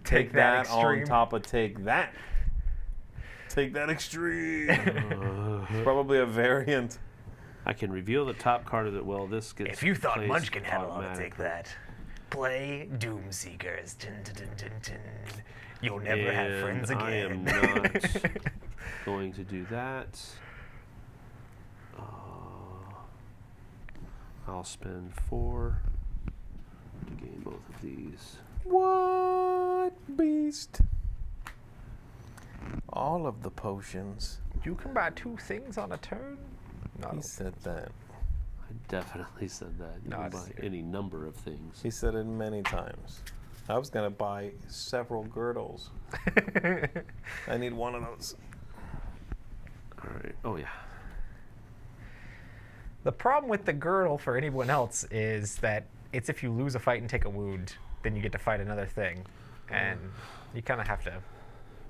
Take take that that on extreme. top of take that. Take that extreme. Probably a variant. I can reveal the top card of the... Well, this gets... If you thought placed Munchkin had a lot to automatically. take that, play Doomseekers. Dun, dun, dun, dun, dun. You'll never have friends And again. I am not going to do that. I'll spend 4 to gain both of these. What beast? All of the potions. You can buy 2 things on a turn? No. He said that. I definitely said that. You No, can it's- buy any number of things. He said it many times. I was gonna buy several girdles. I need one of those. All right. Oh, yeah. The problem with the girdle for anyone else is that it's if you lose a fight and take a wound, then you get to fight another thing. And you kind of have to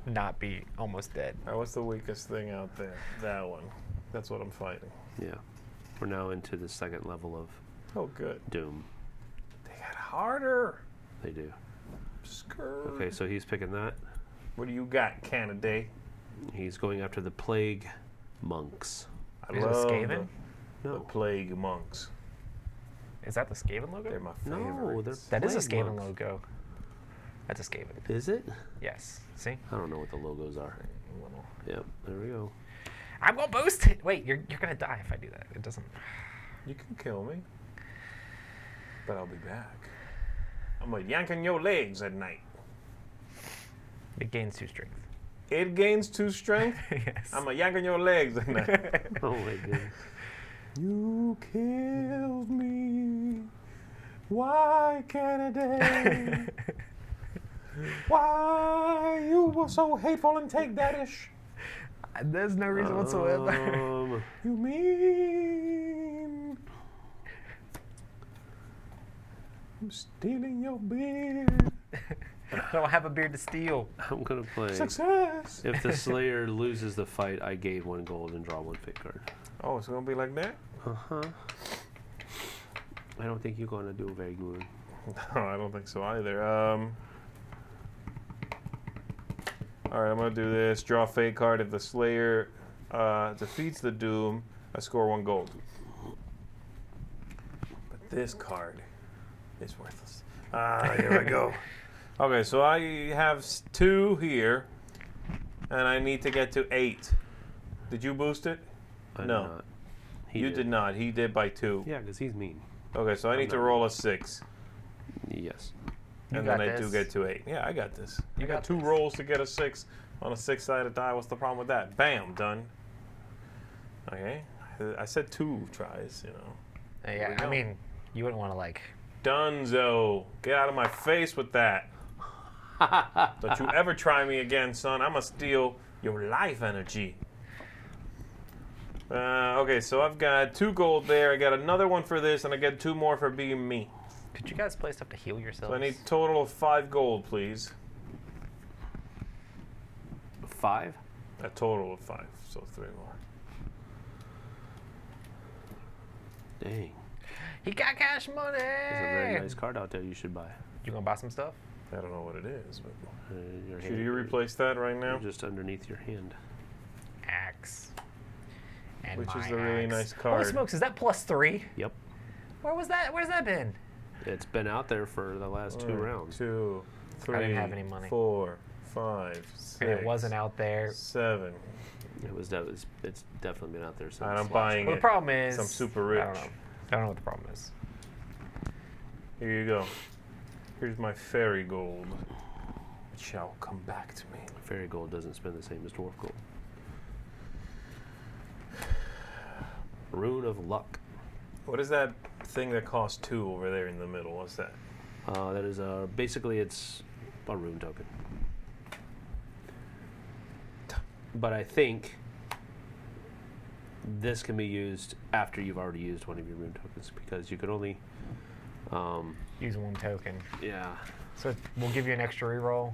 not be almost dead. All right, what's the weakest thing out there? That one. That's what I'm fighting. Yeah. We're now into the second level of Oh, good. Doom. They got harder. They do. Skirt. Okay, so he's picking that. What do you got, Canada? He's going after the Plague Monks. I Is it love Skaven? the No. Plague Monks. Is that the Skaven logo? They're my No, favorites. they're That is a Plague Skaven Monks. logo. That's a Skaven. Is it? Yes. See? I don't know what the logos are. Yep, there we go. I'm gonna boost it. Wait, you're gonna die if I do that. It doesn't. You can kill me, but I'll be back. I'm a yanking your legs at night. It gains 2 strength. It gains 2 strength. Yes. I'm a yanking your legs at night. Oh my goodness. You killed me. Why, Canada? Why you were so hateful and take that ish? There's no reason whatsoever. You mean I'm stealing your beard? I don't have a beard to steal. I'm gonna play. Success. If the Slayer loses the fight, I gain 1 gold and draw 1 fate card. Oh, it's gonna be like that? Uh-huh. I don't think you're gonna do very good. No, I don't think so either. All right, I'm gonna do this. Draw a fate card. If the Slayer defeats the Doom, I score 1 gold. But this card is worthless. Here I go. Okay, so I have 2 here, and I need to get to 8. Did you boost it? I did No. not. He You did not. He did by 2. Yeah, because he's mean. Okay, so I need to not. roll a 6. Yes. You And got then I do this. get to 8. Yeah, I got this. You I got got 2 this. rolls to get a 6 on a 6-sided die. What's the problem with that? Bam, done. Okay. I said 2 tries, you know. Yeah, we I go. mean, you wouldn't want to like. Dunzo. Get out of my face with that. Don't you ever try me again, son. I'm going to steal your life energy. Okay, so I've got 2 gold there. I got another one for this, and I get 2 more for being me. Could you guys play stuff to heal yourselves? So I need a total of 5 gold, please. 5? A total of 5, so 3 more. Dang. He got cash money. There's a very nice card out there you should buy. You gonna buy some stuff? I don't know what it is, but Your should hand- you replace that right now? Just underneath your hand. Axe. And Which is my a really axe. nice Holy card. smokes! Is that +3? Yep. Where was that? Where's that been? It's been out there for the last 2 rounds. 2, 3, I didn't have any money. 4, 5, 6. And it wasn't out there. 7, It's definitely been out there since. And I'm buying Well, it. the problem is... I'm super rich. I don't know what the problem is. Here you go. Here's my fairy gold. It shall come back to me. Fairy gold doesn't spend the same as dwarf gold. Rune of luck. What is that thing that costs 2 over there in the middle? What's that? That is basically it's a rune token. But I think this can be used after you've already used one of your rune tokens because you could only Use 1 token. yeah. So we'll give you an extra reroll.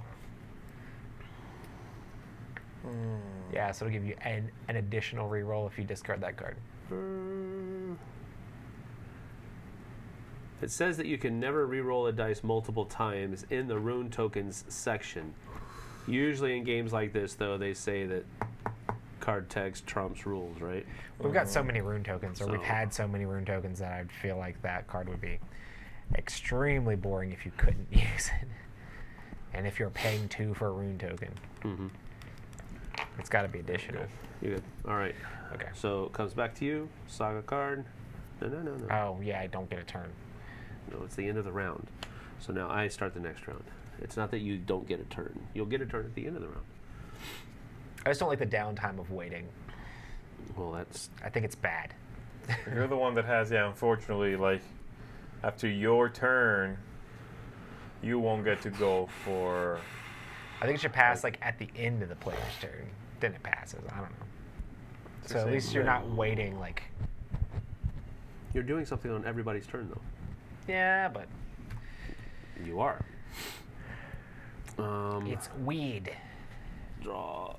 Yeah, so it'll give you an additional reroll if you discard that card. It says that you can never re-roll a dice multiple times in the rune tokens section. Usually in games like this, though, they say that card text trumps rules, right? We've got so many rune tokens, or we've had so many rune tokens that I'd feel like that card would be extremely boring if you couldn't use it. And if you're paying 2 for a rune token, it's got to be additional. You're good. All right. Okay. So it comes back to you. Saga card. No. Oh, yeah, I don't get a turn. No, it's the end of the round. So now I start the next round. It's not that you don't get a turn. You'll get a turn at the end of the round. I just don't like the downtime of waiting. Well, that's... I think it's bad. You're the one that has, unfortunately, like, after your turn, you won't get to go for... I think it should pass, like, at the end of the player's turn. Then it passes. I don't know. So at least you're not waiting, like... You're doing something on everybody's turn, though. Yeah, but... You are. It's weed. Draw.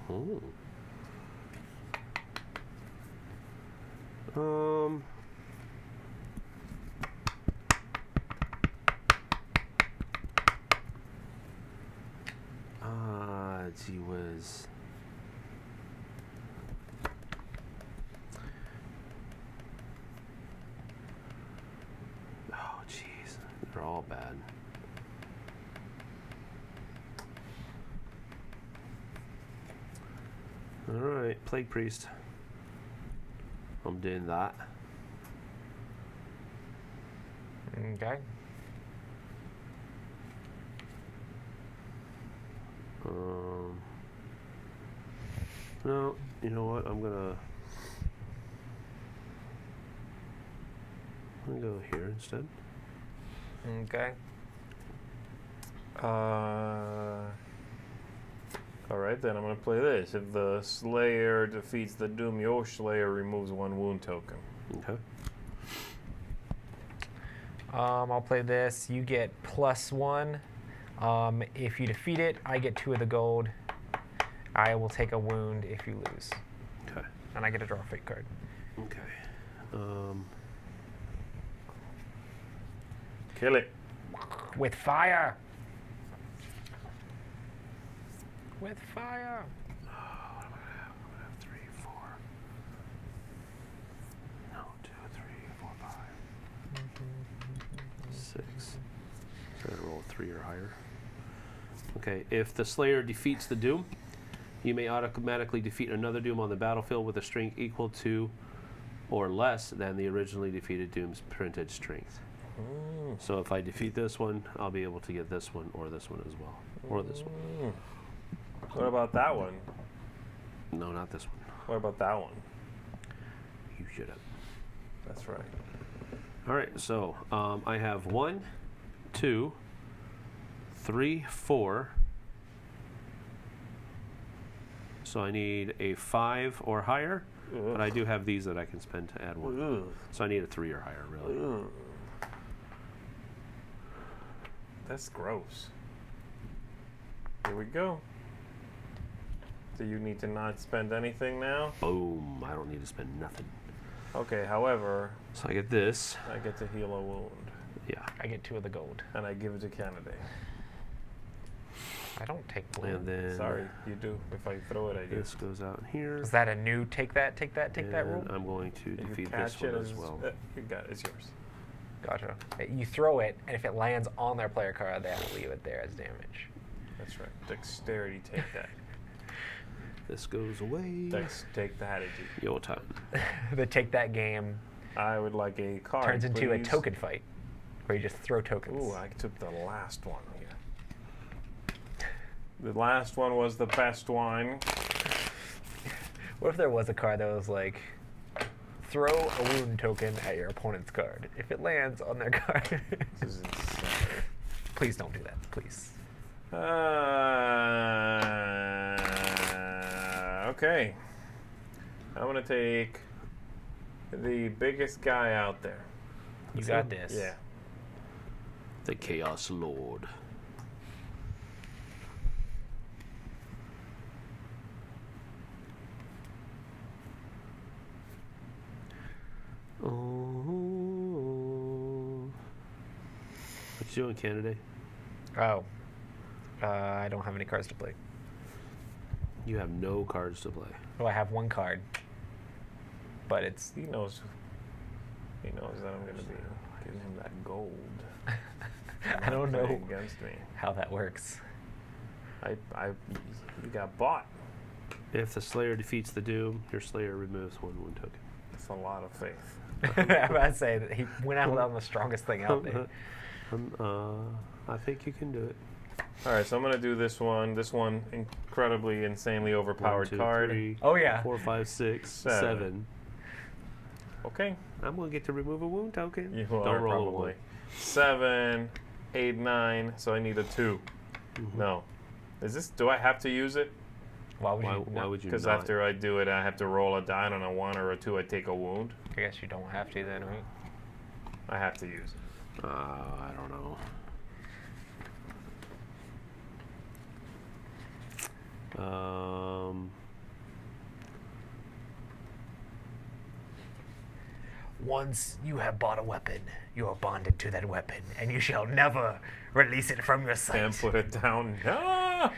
Oh. Gee whiz. Oh, jeez. They're all bad. Alright, Plague Priest. I'm doing that. Okay. No, you know what? I'm gonna go here instead. Okay. Alright, then I'm going to play this. If the Slayer defeats the Doom, your Slayer removes 1 wound token. Okay. I'll play this. You get +1. If you defeat it, I get 2 of the gold. I will take a wound if you lose. Okay. And I get to draw a fate card. Okay. Kill it. With fire! With fire! Oh, what am I gonna have? I'm gonna have 3, 4. No, 2, 3, 4, 5. 6. So I gotta roll 3 or higher. Okay, if the Slayer defeats the Doom, you may automatically defeat another Doom on the battlefield with a strength equal to or less than the originally defeated Doom's printed strength. So if I defeat this one, I'll be able to get this one or this one as well. Or this one. What about that one? No, not this one. What about that one? You should have. That's right. All right, so I have 1, 2, 3, 4. So I need a 5 or higher, but I do have these that I can spend to add 1. So I need a 3 or higher, really. That's gross. Here we go. Do you need to not spend anything now? Boom, I don't need to spend nothing. Okay, however, So I get this. I get to heal a wound. Yeah. I get 2 of the gold. And I give it to Kennedy. I don't take And wound. then Sorry, you do. If I throw it, I do. this goes out here. Is that a new take that and rule? I'm going to If you defeat catch this one it as well. you got it. It's yours. Gotcha. You throw it, and if it lands on their player card, they have to leave it there as damage. That's right. Dexterity, take that. This goes away. Take that, Iggy. Your time. The take that game I would like a card, turns into a please. token fight, where you just throw tokens. Ooh, I took the last one here. The last one was the best one. What if there was a card that was like, throw a wound token at your opponent's card. If it lands on their card. This is insane. Please don't do that, please. Okay. I'm going to take the biggest guy out there. You got this. Yeah. The Chaos Lord. Oh. What you doing, Canada? Oh. I don't have any cards to play. You have no cards to play. Well, I have one card. But it's... He knows that I'm going to be giving him that gold. I don't know against me. how that works. You got bought. If the Slayer defeats the Doom, your Slayer removes one wound token. That's a lot of faith. I'm about to say that he went out on the strongest thing out there. I think you can do it. All right, so I'm going to do this one. This one, incredibly, insanely overpowered 1, 2, card. 3, Oh, yeah. 4, 5, 6, 7. 7. Okay. I'm going to get to remove a wound token. You Don't are roll probably. a 1. 7, 8, 9. So I need a 2. Mhm. No. Do I have to use it? Why would Why you? would you Because not? after I do it, I have to roll a die, and on a 1 or a 2, I take a wound. I guess you don't have to then, right? I have to use it. I don't know. Once you have bought a weapon, you are bonded to that weapon, and you shall never release it from your sight. Can't put it down. No!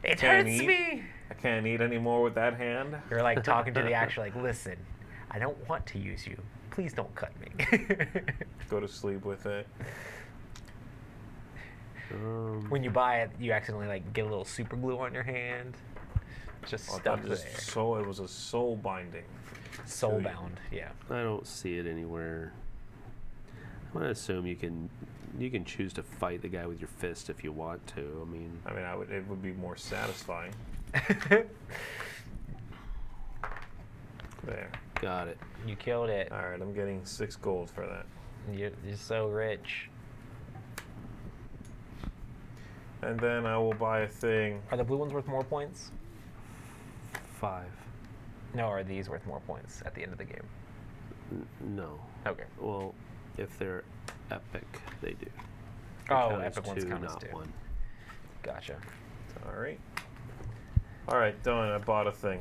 It Can't hurts eat. me! I can't eat anymore with that hand. You're like talking to the actor, like, listen, I don't want to use you. Please don't cut me. Go to sleep with it. When you buy it, you accidentally like get a little super glue on your hand. Just Oh, stuck that there. is it was a soul binding. Soul bound, yeah. I don't see it anywhere. I'm gonna assume you can choose to fight the guy with your fist if you want to. I mean, it would be more satisfying. There. got it. You killed it. All right, I'm getting 6 gold for that. You're so rich. And then I will buy a thing. Are the blue ones worth more points? 5. No, are these worth more points at the end of the game? No. Okay. Well, if they're epic, they do. Oh, Count as epic ones 2, count as not 2. 1. Gotcha. All right. All right, done. I bought a thing.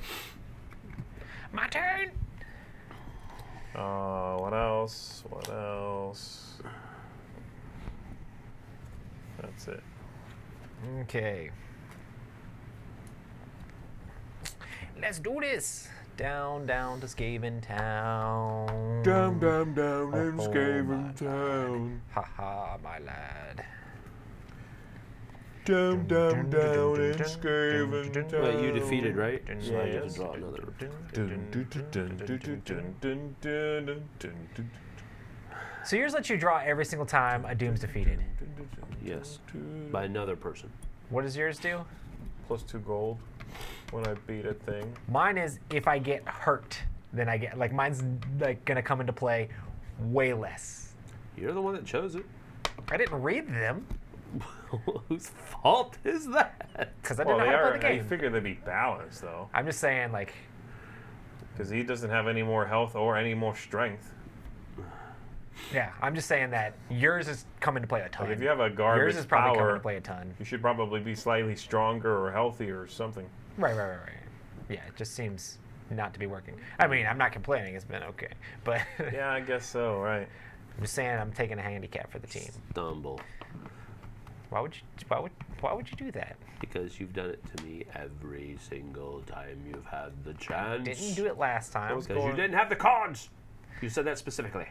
My turn! What else? What else? That's it. Okay. Let's do this! Down to Skaven Town. down in Oh, Skaven my Town. Haha, my lad. Down in Skaven Town. Wait, you defeated, right? Yes. So I get to draw another. So yours lets you draw every single time a Doom's defeated. Yes. By another person. What does yours do? Plus 2 gold when I beat a thing. Mine is if I get hurt, then I get, like, mine's like gonna come into play way less. You're the one that chose it. I didn't read them Whose fault is that? because I didn't know how to play the I game. figure they'd be balanced though, I'm just saying, like, because he doesn't have any more health or any more strength. yeah, I'm just saying that yours is coming to play a ton. Like if you have a garbage yours is probably coming power, to play a ton. you should probably be slightly stronger or healthier or something. Right. Yeah, it just seems not to be working. I mean, I'm not complaining; it's been okay, but Yeah, I guess so. Right. I'm just saying I'm taking a handicap for the team. Stumble. Why would you do that? Because you've done it to me every single time you've had the chance. Didn't do it last time. Those- Because you didn't have the cards. You said that specifically.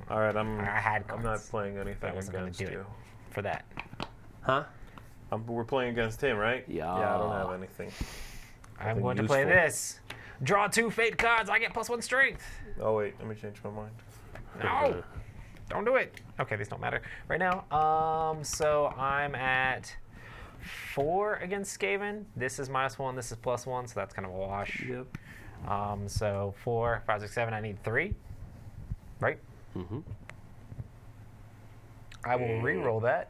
Oh, All right, I had I'm cards. not playing anything I wasn't gonna against do you. it for that. Huh? We're playing against him, right? Yeah. Yeah, I don't have anything. I'm Nothing going to play useful. this. Draw 2 fate cards. I get +1 strength. Oh wait, let me change my mind. No. Don't do it. Okay, these don't matter right now. So I'm at 4 against Skaven. This is -1. This is +1, so that's kind of a wash. Yep. So 4, 5, 6, 7. I need 3. Right? Mm-hmm. I will re-roll that.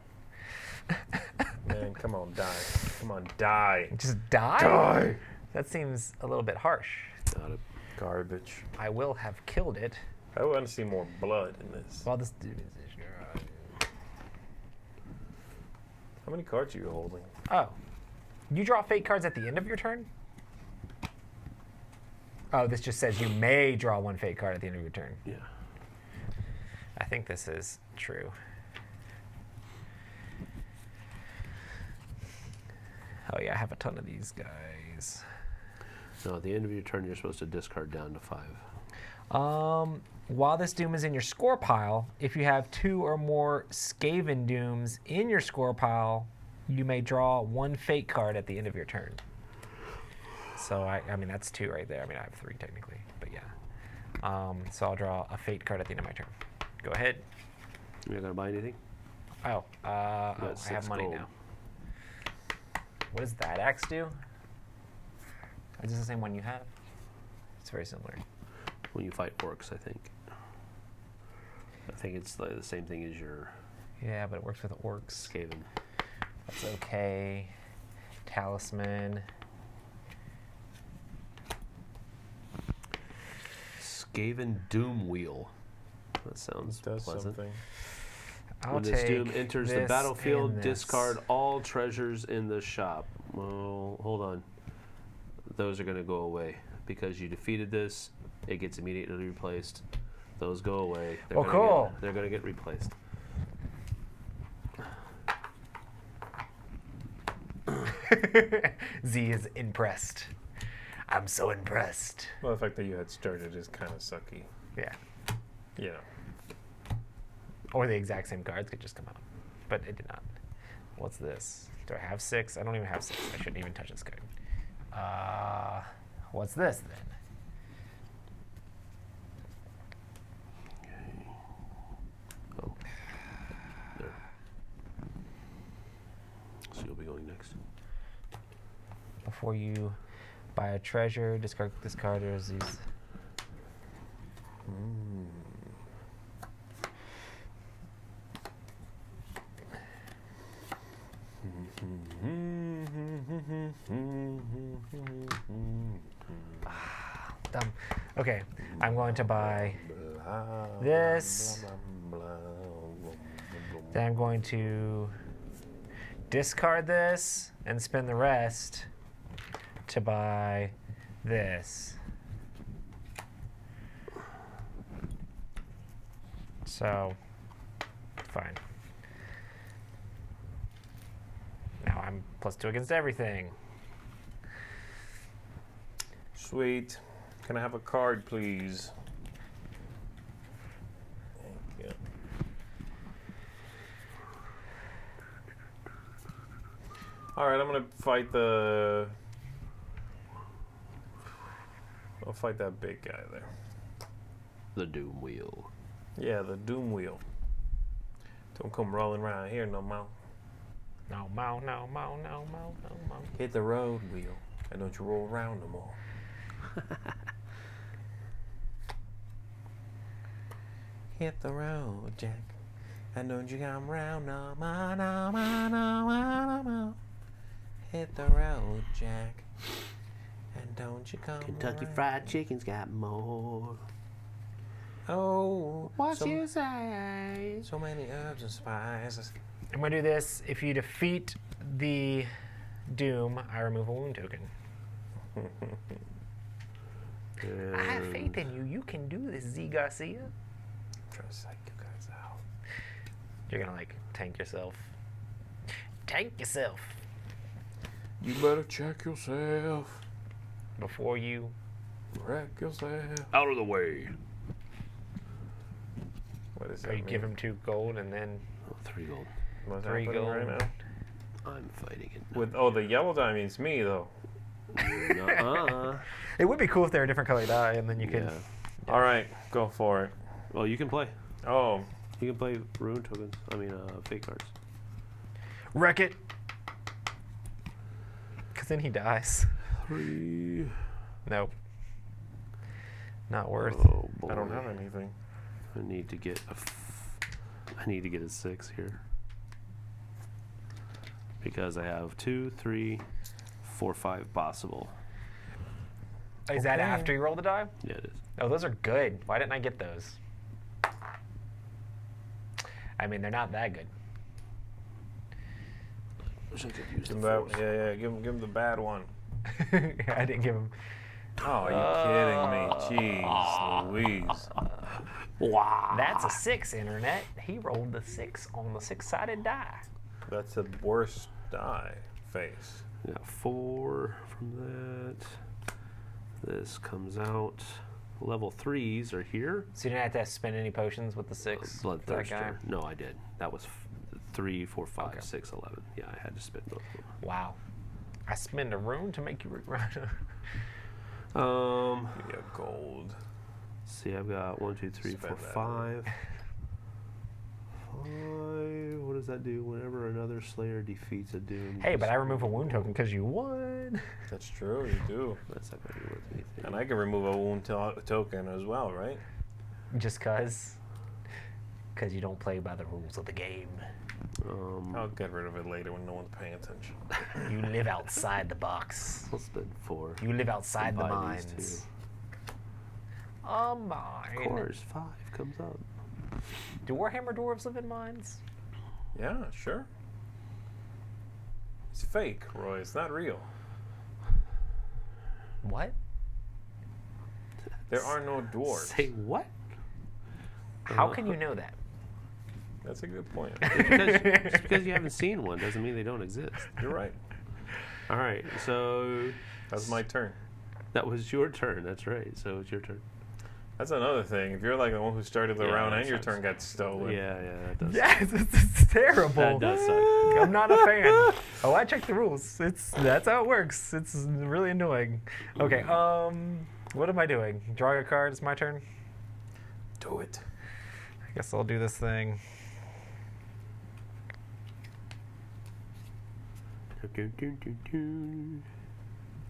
Man, come on, die. Come on, die. Just die? Die. That seems a little bit harsh. Got it. Garbage. I will have killed it. I want to see more blood in this. While this dude is. How many cards are you holding? Oh. You draw fate cards at the end of your turn? Oh, this just says you may draw 1 fate card at the end of your turn. Yeah. I think this is true. Oh yeah, I have a ton of these guys. No, at the end of your turn, you're supposed to discard down to 5. While this doom is in your score pile, if you have 2 or more Skaven dooms in your score pile, you may draw 1 fate card at the end of your turn. So I mean that's 2 right there. I mean I have 3 technically, but yeah. So I'll draw a fate card at the end of my turn. Go ahead. You're not gonna buy anything? I have 6 money gold. now. What does that axe do? Is this the same one you have? It's very similar. When you fight orcs, I think. I think it's the same thing as your Yeah, but it works with orcs. Skaven. That's okay. Talisman. Skaven Doom Wheel. That sounds Does pleasant. something. I'll When this take doom enters the this battlefield, and this. discard all treasures in the shop. Well, hold on. Those are going to go away because you defeated this. It gets immediately replaced. Those go away. Oh, cool. They're going to get replaced. Z is impressed. I'm so impressed. Well, the fact that you had started is kind of sucky. Yeah. Yeah. Or the exact same cards could just come out. But it did not. What's this? Do I have 6? I don't even have 6. I shouldn't even touch this card. What's this then? Oh. There. So you'll be going next. Before you buy a treasure, discard this card or these. Dumb. Okay, I'm going to buy this. Then I'm going to discard this and spend the rest to buy this. So, fine. Now I'm +2 against everything. Sweet. Can I have a card, please? Thank you. All right, I'm gonna fight the. I'll fight that big guy there. The Doom Wheel. Yeah, the Doom Wheel. Don't come rolling around here no more. No, no, no, no, no, no, no. Hit the road wheel, and don't you roll around no more. Hit the road, Jack, and don't you come round no more, no more, no more, no more. Hit the road, Jack, and don't you come Kentucky around. Fried Chicken's got more. Oh, What so, you say? so many herbs and spices. I'm going to do this. If you defeat the Doom, I remove a wound token. I have faith in you. You can do this, Z Garcia. Trying to psych you guys out. You're going to, like, tank yourself. Tank yourself You better check yourself. before you... Wreck yourself. Out of the way. What does So that you mean? give him 2 gold and then Oh, 3 gold. What's 3 happening gold. right now? I'm fighting it. With the yellow die means me though. Nuh-uh. It would be cool if they were a different color die, and then you could. Yeah. All right, go for it. Well, you can play. Oh, You can play rune tokens. I mean, fake cards. Wreck it! Because then he dies. 3. Nope. Not worth. Oh boy. I don't have anything. I need to get I need to get a 6 here. Because I have 2, 3, 4, 5 possible. Is that Okay. after you roll the die? Yeah, it is. Oh, those are good. Why didn't I get those? I mean, they're not that good. Wish I could use the That, 4s. yeah, give him the bad one. I didn't give him. Oh, are you kidding me? Jeez Louise. Wow. That's a 6, Internet. He rolled the 6 on the 6-sided die. That's the worst die face. Yeah, 4 from that. This comes out. Level 3s are here. So you didn't have to spend any potions with the 6? with that guy? Bloodthirster. No, I did. That was 3, 4, 5, Okay. 6, 11. Yeah, I had to spend both of them. Wow. I spend a rune to make you run. Give me a gold. See, I've got 1, 2, 3, 4, Spend that. 5. 5. What does that do? Whenever another Slayer defeats a Doom. Hey, but I remove a wound token because you won. That's true, you do. That's not going to be worth anything. And I can remove a wound token as well, right? Just cause you don't play by the rules of the game. I'll get rid of it later when no one's paying attention. You live outside the box. I'll spend 4. You live outside the Buy these mines. two. A mine. Of course, 5 comes up. Do Warhammer dwarves live in mines? Yeah, sure. It's fake, Roy. It's not real. What? There are no dwarves. Say what? How can you know that? That's a good point. Just because you haven't seen one doesn't mean they don't exist. You're right. All right, so That's my turn. that was your turn. That's right. So it's your turn. That's another thing. If you're like the one who started the Yeah, round that and your sucks. turn got stolen. Yeah, that does. Yes, it's terrible. That does suck. I'm not a fan. Oh, I checked the rules. That's how it works. It's really annoying. Okay, what am I doing? Drawing a card. It's my turn. Do it. I guess I'll do this thing.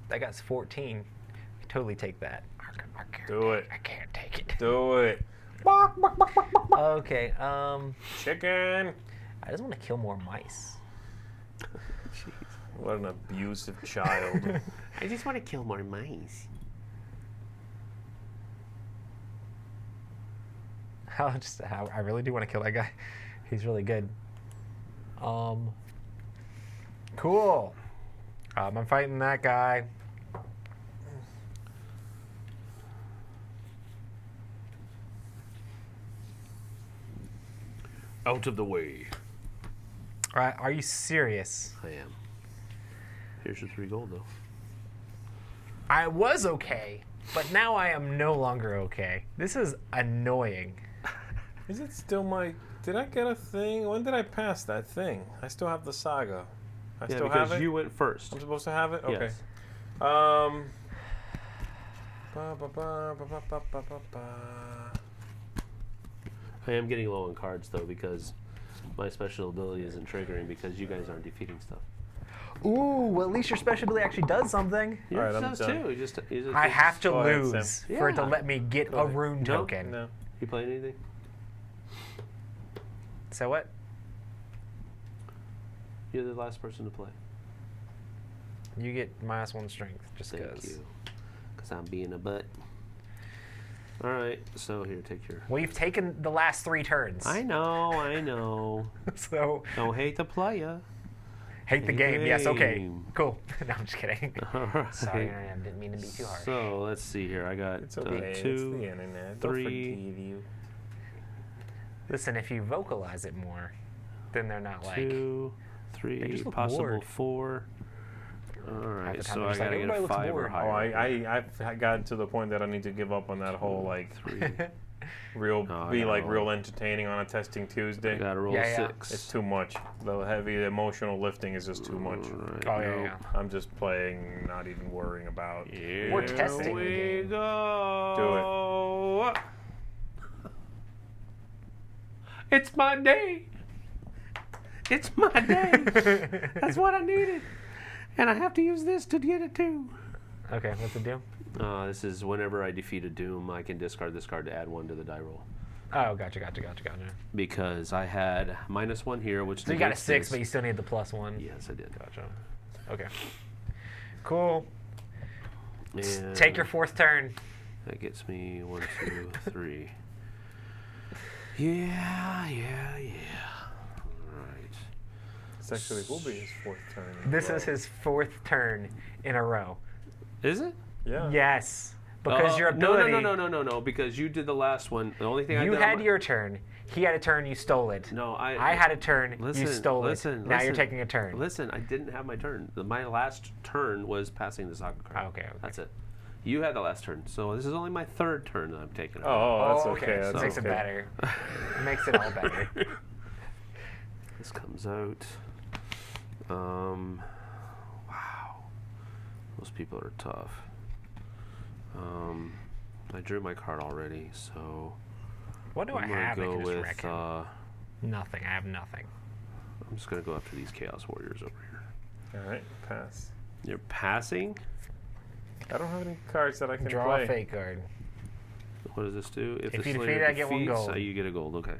That got 14. I totally take that. I can't Do it. I can't take it. Do it. Okay, Chicken. I just want to kill more mice. Jeez. What an abusive child. I just want to kill more mice. I really do want to kill that guy. He's really good. Cool. I'm fighting that guy. Out of the way. All right, are you serious? I am. Here's your 3 gold, though. I was okay, but now I am no longer okay. This is annoying. Is it still my... Did I get a thing? When did I pass that thing? I still have the saga. I Yeah, still have because it? you went first. I'm supposed to have it? Okay. Yes. Ba, ba, ba, ba, ba, ba, ba, ba, ba. I am getting low on cards, though, because my special ability isn't triggering because you guys aren't defeating stuff. Ooh, well, at least your special ability actually does something. Yeah, Alright, it I'm does done. too. He just I have to Go ahead, lose Sam. for it to Yeah. let me get Go a ahead. rune No. token. No. You playing anything? So what? You're the last person to play. You get -1 strength just Thank because. you. Because I'm being a butt. All right, so here, take your... Well, you've taken the last 3 turns. I know. So, Don't hate the player. hate the Hate game. the Yes, okay. game. Cool. No, I'm just kidding. All right. Sorry, I didn't mean to be too harsh. So let's see here. I got It's okay. It's the 2. internet. They'll 3. forgive you. Listen, if you vocalize it more, then they're not like... 2, They 3, just look possible bored. 4. All Half right, the time so they're I just like, gotta get "Everybody a looks 5 or bored." higher. Oh, I've gotten to the point that I need to give up on that whole, like... 3. real entertaining on a testing Tuesday. I gotta roll a 6. It's too much. The heavy emotional lifting is just too much. Right, I'm just playing, not even worrying about. We're testing. We go. Do it. It's my day. It's my day. That's what I needed. And I have to use this to get it too. Okay, what's it do? This is whenever I defeat a Doom, I can discard this card to add 1 to the die roll. Oh, gotcha. Because I had -1 here, which so you got a 6, but you still need the +1. Yes, I did. Gotcha. Okay. Cool. And take your 4th turn. That gets me 1, 2, 3. Yeah. All right. This actually will be his 4th turn. This is his 4th turn in a row. Is it? Yeah. Yes. Because your ability... No, because you did the last one. The only thing I did... You had your turn. He had a turn, you stole it. No, I had a turn, you stole it. Now you're taking a turn. Listen, I didn't have my turn. My last turn was passing the soccer card. Okay. That's it. You had the last turn. So this is only my 3rd turn that I'm taking. Oh, that's okay. That makes it better. It makes it all better. This comes out. Wow. Those people are tough. I drew my card already, so... What do I have? Go with, nothing. I have nothing. I'm just going to go after these Chaos Warriors over here. All right, pass. You're passing? I don't have any cards that I can draw play. a fake card. What does this do? If the you Slayer defeat it, I get 1 gold. You get a gold, okay.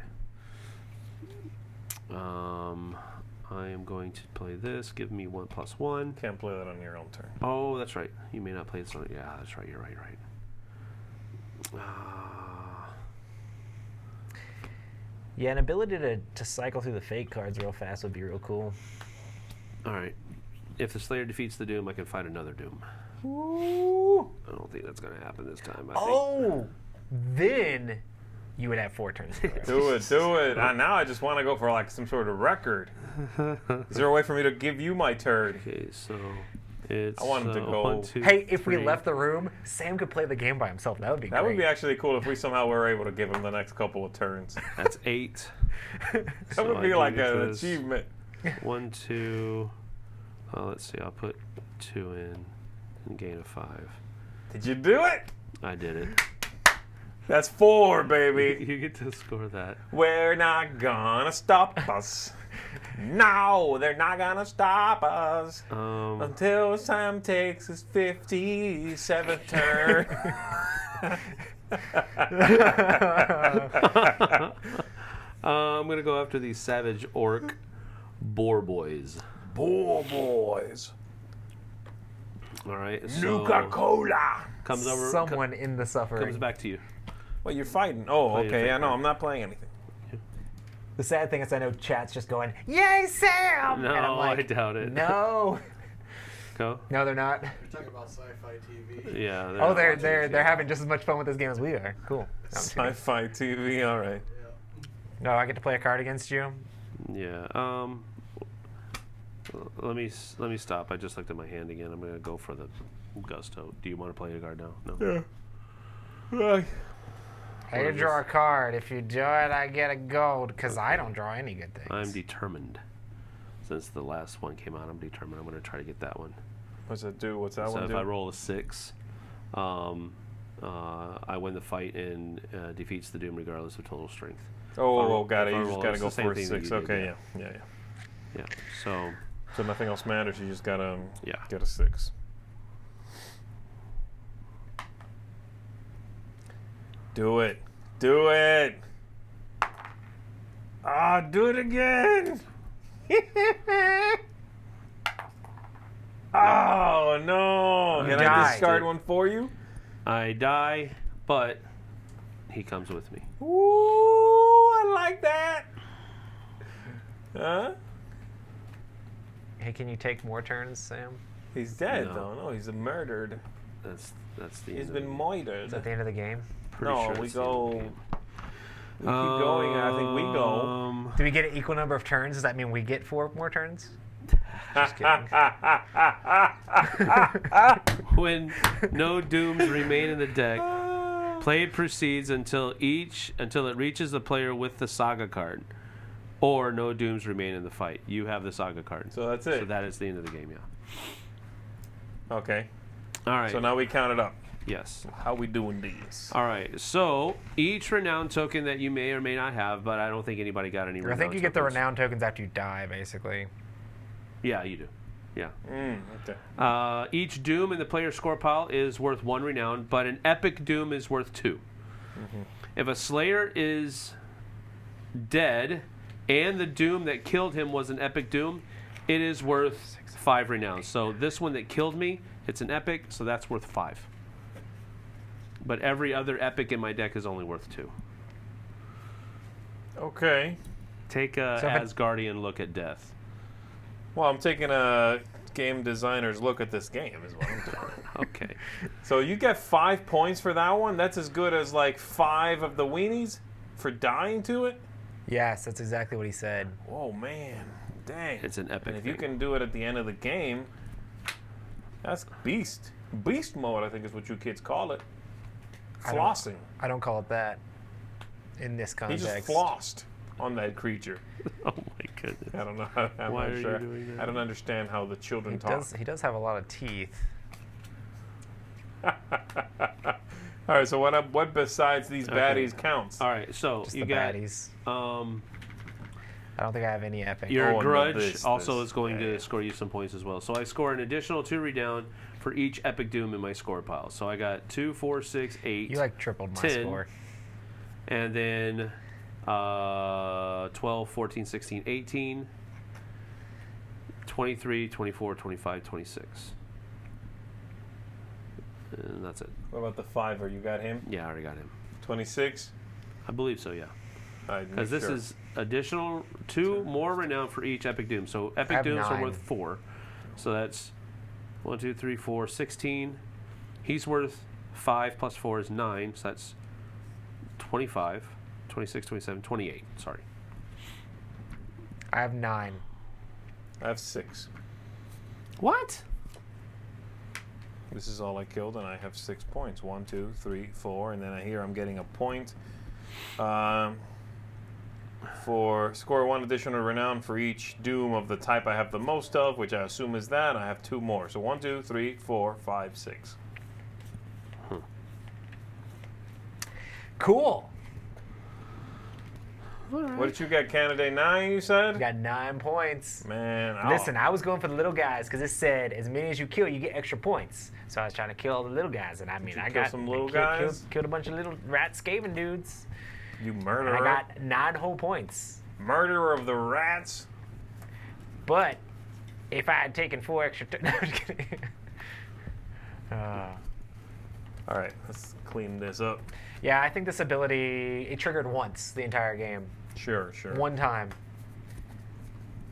I am going to play this. Give me 1 + 1. Can't play that on your own turn. Oh, that's right. You may not play this on... Yeah, that's right. You're right. Yeah, an ability to cycle through the fake cards real fast would be real cool. All right. If the Slayer defeats the Doom, I can fight another Doom. Ooh. I don't think that's going to happen this time. Then you would have 4 turns. Do it. Now I just want to go for like some sort of record. Is there a way for me to give you my turn? Okay, so it's... I want him to go... 1, 2, hey, if 3. we left the room, Sam could play the game by himself. That would be great. That would be actually cool if we somehow were able to give him the next couple of turns. That's 8. That would be like an achievement. 1, 2... let's see, I'll put 2 in and gain a 5. Did you do it? I did it. That's 4, baby. You get to score that. We're not gonna stop us. No, they're not gonna stop us until Sam takes his 57th turn. I'm gonna go after these Savage Orc Boar Boys. Boar Boys. All right. Nuka-Cola. Comes over. Someone in the suffering. Comes back to you. Well, you're fighting. Oh, okay. Yeah, no, I'm not playing anything. The sad thing is I know chat's just going, yay, Sam! No, and I'm like, I doubt it. No. Go. No, they're not. You're talking about sci-fi TV. Yeah. They're having just as much fun with this game as we are. Cool. No, Sci-fi TV, all right. No, I get to play a card against you? Yeah. Let me stop. I just looked at my hand again. I'm gonna go for the Gusto. Do you want to play a card now? No. Yeah. I get to draw a card. If you do it, I get a gold, because I don't draw any good things. I'm determined. Since the last one came out, I'm determined. I'm going to try to get that one. What's that do? What's that one do? So if I roll a 6, I win the fight and defeats the Doom regardless of total strength. Oh, got it. You just got to go for a 6. Okay, yeah. So nothing else matters. You just got to get a 6. Do it. Do it. Do it again. Oh, no. Can I discard one for you? I die, but he comes with me. Ooh, I like that. Huh? Hey, can you take more turns, Sam? He's dead, though. No, he's murdered. That's the He's end been murdered. Is that the end of the game? Pretty no, sure we it's the end go. of the game. We keep going. I think we go. Do we get an equal number of turns? Does that mean we get 4 more turns? Just kidding. When no Dooms remain in the deck, Play proceeds until it reaches the player with the saga card, or no dooms remain in the fight. You have the saga card. So that's it. So that is the end of the game. Yeah. Okay. All right. So now we count it up. Yes. How we doing these? All right. So each renown token that you may or may not have, but I don't think anybody got any. I think you get the renown tokens after you die, basically. Yeah, you do. Yeah. Okay. Each doom in the player score pile is worth 1 renown, but an epic doom is worth 2. Mm-hmm. If a slayer is dead and the doom that killed him was an epic doom, it is worth 5 renowns. So this one that killed me, it's an epic, so that's worth 5. But every other epic in my deck is only worth 2. Okay. Take a Asgardian look at death. Well, I'm taking a game designer's look at this game is what I'm doing. Okay. So you get 5 points for that one? That's as good as like 5 of the weenies for dying to it? Yes, that's exactly what he said. Oh, man. Dang. It's an epic And if you thing. can do it at the end of the game, that's beast. Beast mode, I think is what you kids call it. Flossing. I don't call it that in this He context. just flossed on that creature. Oh my goodness. I don't know. I'm Why not are you sure. doing that? I don't understand how the children talk. He does have a lot of teeth. All right, so what besides these baddies counts? All right, so Just you the got baddies. I don't think I have any epic. your Oh, no, grudge this, also this. is going Yeah, to yeah. score you some points as well. So I score an additional 2 redown for each epic doom in my score pile. So I got 2, 4, 6, 8. You like tripled my 10. score. And then 12, 14, 16, 18, 23, 24, 25, 26. And that's it. What about the 5er? You got him? Yeah, I already got him. 26? I believe so, yeah. Because Because this is additional 2 more renown for each epic doom. So epic have dooms are 9. worth 4. So that's 1, 2, 3, 4, 16. He's worth 5 plus 4 is 9. So that's 25, 26, 27, 28. Sorry. I have 9. I have 6. What? This is all I killed, and I have 6 points. 1, 2, 3, 4, and then I hear I'm getting a point. For score 1 additional renown for each doom of the type I have the most of, which I assume is that. I have 2 more. So 1, 2, 3, 4, 5, 6. Cool. What did you get, Canada? 9, you said? You got 9 points. Man, Listen, I was going for the little guys because it said as many as you kill, you get extra points. So I was trying to kill all the little guys, and I mean, you I kill got some little killed- guys? Killed a bunch of little rat skaven dudes, you and murderer. I got 9 whole points. Murderer of the rats. But if I had taken 4 extra, no, I'm just kidding. All right, let's clean this up. Yeah, I think this ability it triggered once the entire game, Sure. one time.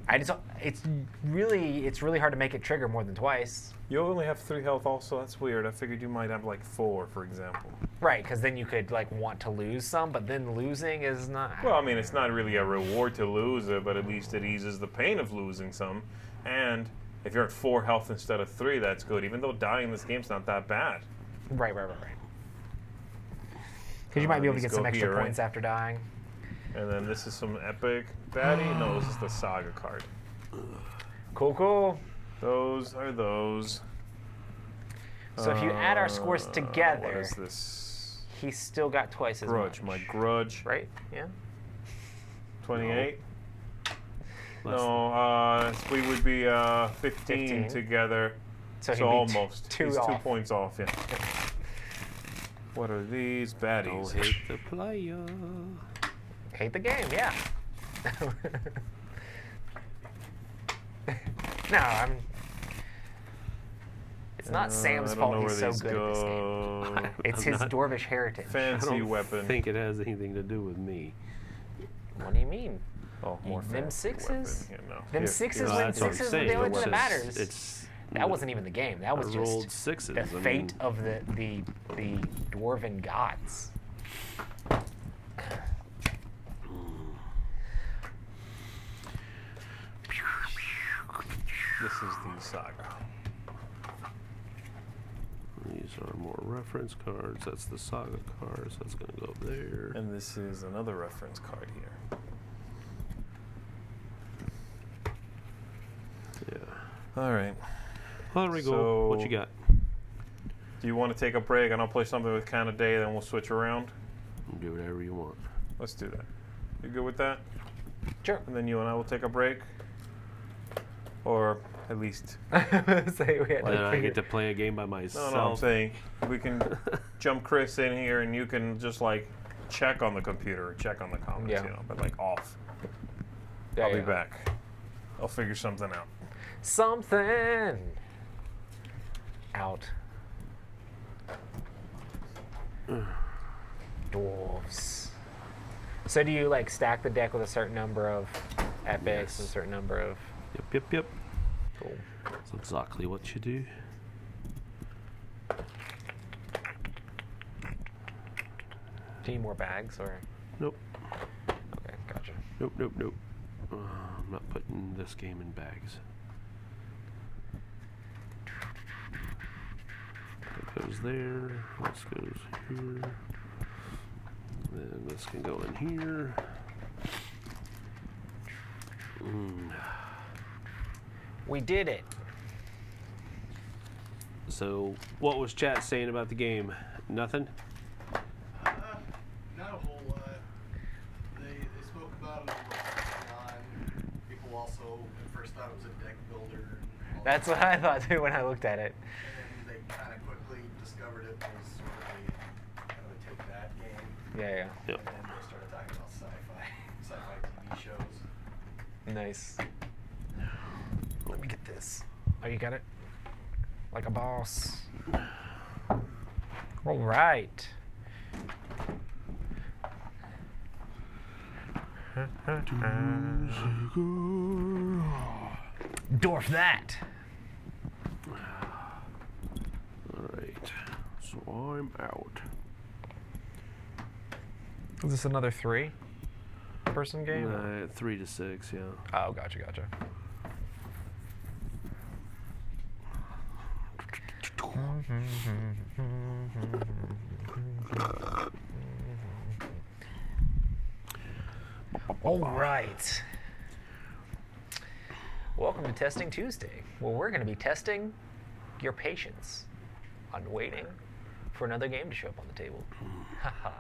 It's really hard to make it trigger more than twice. You only have 3 health also. That's weird. I figured you might have like 4, for example. Right, because then you could like want to lose some, but then losing is not. Well, I mean, it's not really a reward to lose it, but at least it eases the pain of losing some. And if you're at 4 health instead of 3, that's good. Even though dying in this game's not that bad. Right. Because you might be able to these get some go extra here, right? points after dying. And then this is some epic baddie. No, this is the saga card. Cool. Those are those. So if you add our scores together, What is this? he's still got twice as Grudge. much. My grudge. Right? Yeah. 28. Less No, we would be 15 15. together. So, So he'd be almost. two He's 2 off. points off, yeah. What are these Don't baddies? hate the player. Hate the game, yeah. No, I'm. It's not Sam's I don't fault know he's where so these good at this game. go. It's I'm his not- dwarvish heritage. I Fancy don't weapon. think it has anything to do with me. What do you mean? Oh, more Them fancy sixes? weapon. Yeah, no. Them Here, sixes here's- win That's what I'm sixes, saying. the only It's thing that just- matters. It's That wasn't even the game. That was I rolled just 6s. the I mean, fate of the dwarven gods. This is the saga. These are more reference cards. That's the Saga cards. That's going to go up there. And this is another reference card here. Yeah. All right. Well, there we go. So- What you got? Do you want to take a break and I'll play something with Count a Day, then we'll switch around? Do whatever you want. Let's do that. You good with that? Sure. And then you and I will take a break? Or at least... Say we had Then to I figure- get to play a game by myself. No, I'm saying we can jump Chris in here and you can just like check on the computer or check on the comments, Yeah. you know, but like off. Yeah, I'll be yeah. back. I'll figure something out. Something out. Dwarves. So do you like stack the deck with a certain number of epics and a certain number of... Yep. Cool. That's exactly what you do. Do you need more bags or... Nope. Okay, gotcha. Nope. I'm not putting this game in bags. That goes there. This goes here. Then this can go in here. We did it. So, what was chat saying about the game? Nothing? Not a whole lot. They spoke about it online. People also at first thought it was a deck builder. And all That's that. what I thought too when I looked at it. And they kind of quickly discovered it was sort of a kind of a take that game. Yeah. Yep. And then they started talking about sci-fi TV shows. Nice. Let me get this. Oh, you got it? Like a boss. All right. Dwarf that. Alright. So I'm out. Is this another 3-person game? 3 to 6, yeah. Oh, gotcha. All right. Welcome to Testing Tuesday, where we're going to be testing your patience on waiting for another game to show up on the table. Haha.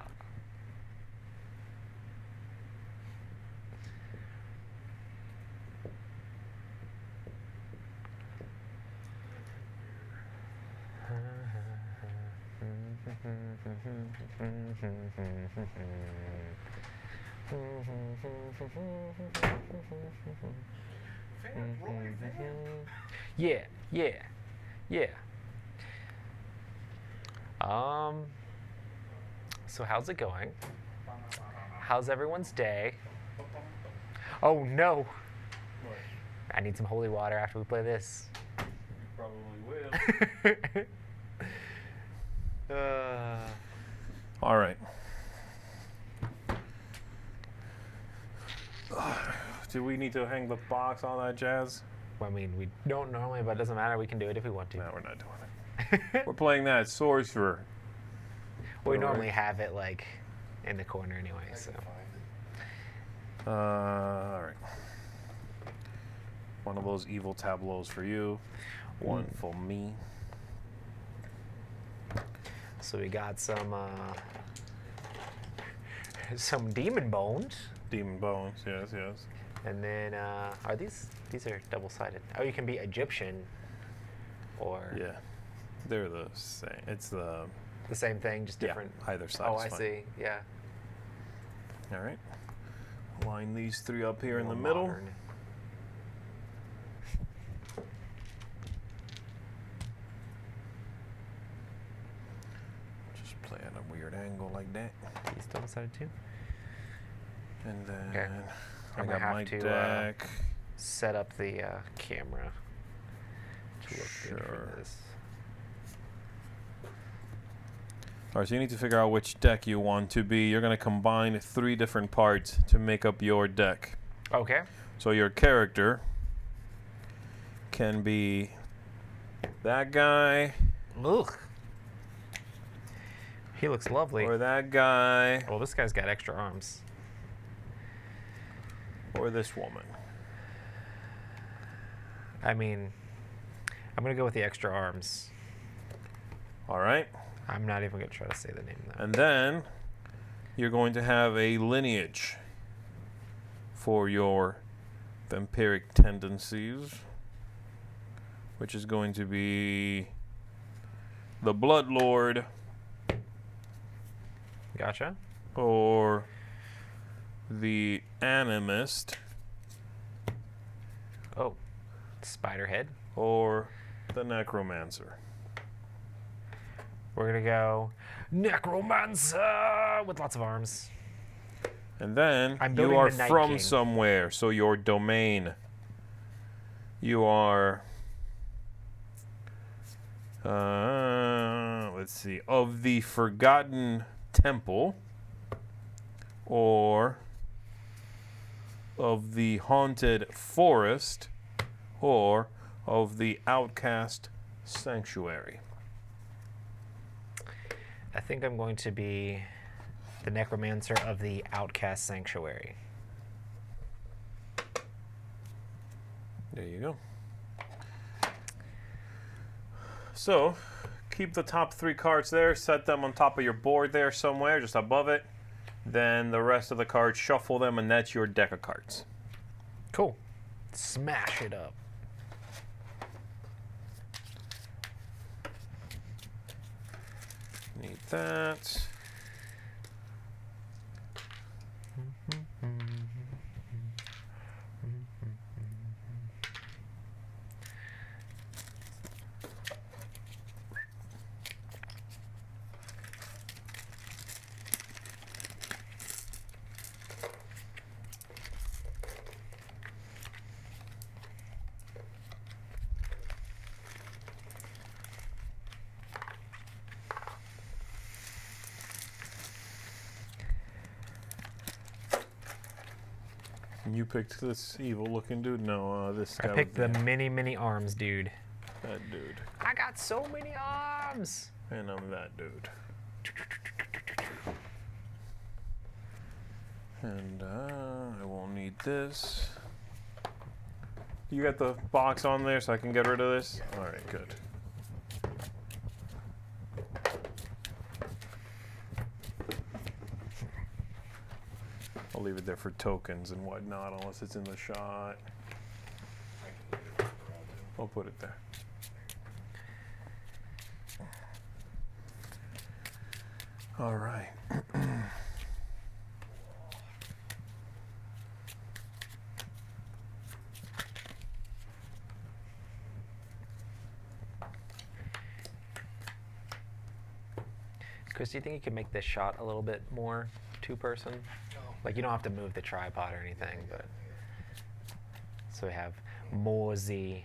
Roll your van. Yeah. So how's it going? How's everyone's day? Oh no! I need some holy water after we play this. Probably will. All right. Do we need to hang the box, all that jazz? I mean, we don't normally, but it doesn't matter. We can do it if we want to. No, we're not doing it. We're playing that Sorcerer. We normally have it like in the corner anyway. I So can find it. All right. One of those evil tableaus for you. One for me. So we got some demon bones, Demon bones. Yes. and then are these are double-sided? Oh, you can be Egyptian, or Yeah. They're the same. It's the the same thing, just different. Either side. Oh, is I fine. see. Yeah. All right. Line these 3 up here in the More middle. modern. Just play at a weird angle like that. These double-sided too. And then Okay. I I'm got gonna my have to, deck. Set up the camera to look good Sure. for this. All right, so you need to figure out which deck you want to be. You're going to combine 3 different parts to make up your deck. Okay. So your character can be that guy, Ugh. He looks lovely. Or that guy. Well, this guy's got extra arms. Or this woman. I mean, I'm going to go with the extra arms. All right. I'm not even going to try to say the name of that. And then you're going to have a lineage for your vampiric tendencies, which is going to be the Blood Lord. Gotcha. Or the Animist. Oh, Spiderhead. Or the Necromancer. We're going to go Necromancer with lots of arms. And then I'm you building are the Night from King. somewhere, so your domain. You are, let's see, of the Forgotten Temple, or of the Haunted Forest, or of the Outcast Sanctuary. I think I'm going to be the Necromancer of the Outcast Sanctuary. There you go. So, keep the top 3 cards there, set them on top of your board there somewhere, just above it. Then the rest of the cards, shuffle them, and that's your deck of cards. Cool. Smash it up. Need that. You picked this evil-looking dude? No, this guy. I picked the many arms dude. That dude. I got so many arms. And I'm that dude. And I won't need this. You got the box on there so I can get rid of this? Alright, good. I'll leave it there for tokens and whatnot unless it's in the shot. I'll put it there. All right. Chris, do you think you could make this shot a little bit more two-person? No. Like, you don't have to move the tripod or anything, but... So we have Morzy.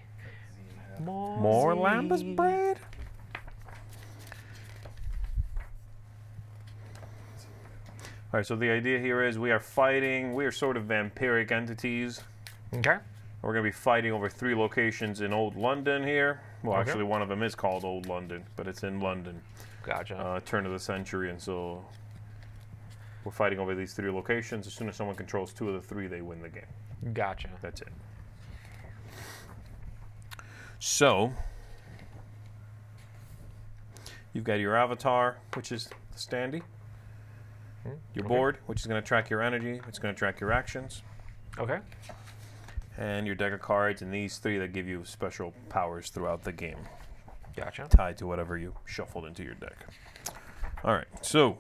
More lambus bread? All right, so the idea here is we are fighting, we are sort of vampiric entities. Okay. We're going to be fighting over 3 locations in Old London here. Well, Okay. actually, one of them is called Old London, but it's in London. Gotcha. Turn of the century, and so we're fighting over these 3 locations. As soon as someone controls 2 of the 3, they win the game. Gotcha. That's it. So, you've got your avatar, which is the standee. Your Okay. board, which is going to track your energy. It's going to track your actions. Okay. And your deck of cards, and these 3 that give you special powers throughout the game, Gotcha. tied to whatever you shuffled into your deck. All right, so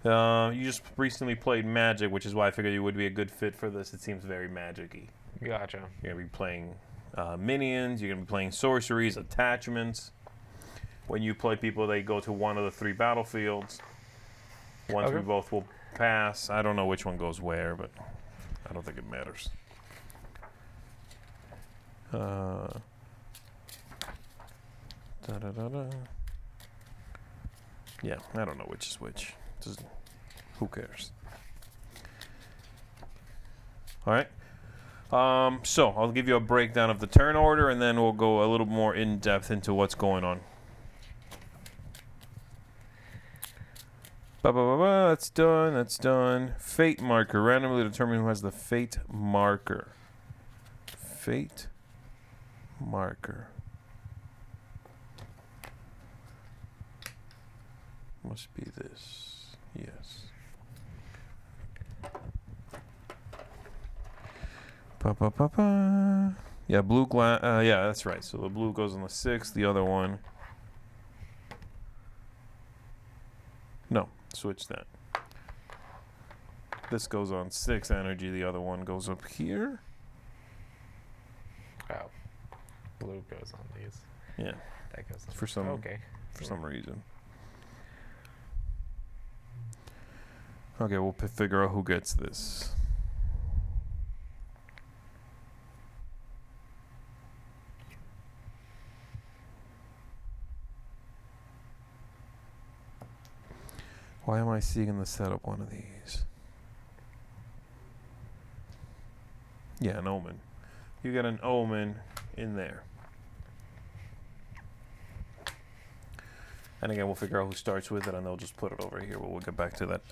you just recently played Magic, which is why I figured you would be a good fit for this. It seems very magic-y. Gotcha. You're going to be playing minions. You're going to be playing sorceries, attachments. When you play people, they go to one of the 3 battlefields. Once we Okay. both will pass. I don't know which one goes where, but I don't think it matters. Yeah, I don't know which is which. Who cares? All right. So I'll give you a breakdown of the turn order, and then we'll go a little more in depth into what's going on. That's done. That's done. Fate marker. Randomly determine who has the fate marker. Fate marker. Must be this. Yes. Yeah, blue glass. Yeah, that's right. So the blue goes on the 6th. The other one. No, switch that. This goes on 6 energy. The other one goes up here. Oh, blue goes on these. Yeah. That goes on. For some. Okay. For some reason. Okay, we'll figure out who gets this. Why am I seeing the setup one of these? Yeah, an omen. You got an omen in there. And again, we'll figure out who starts with it, and they'll just put it over here. But we'll get back to that.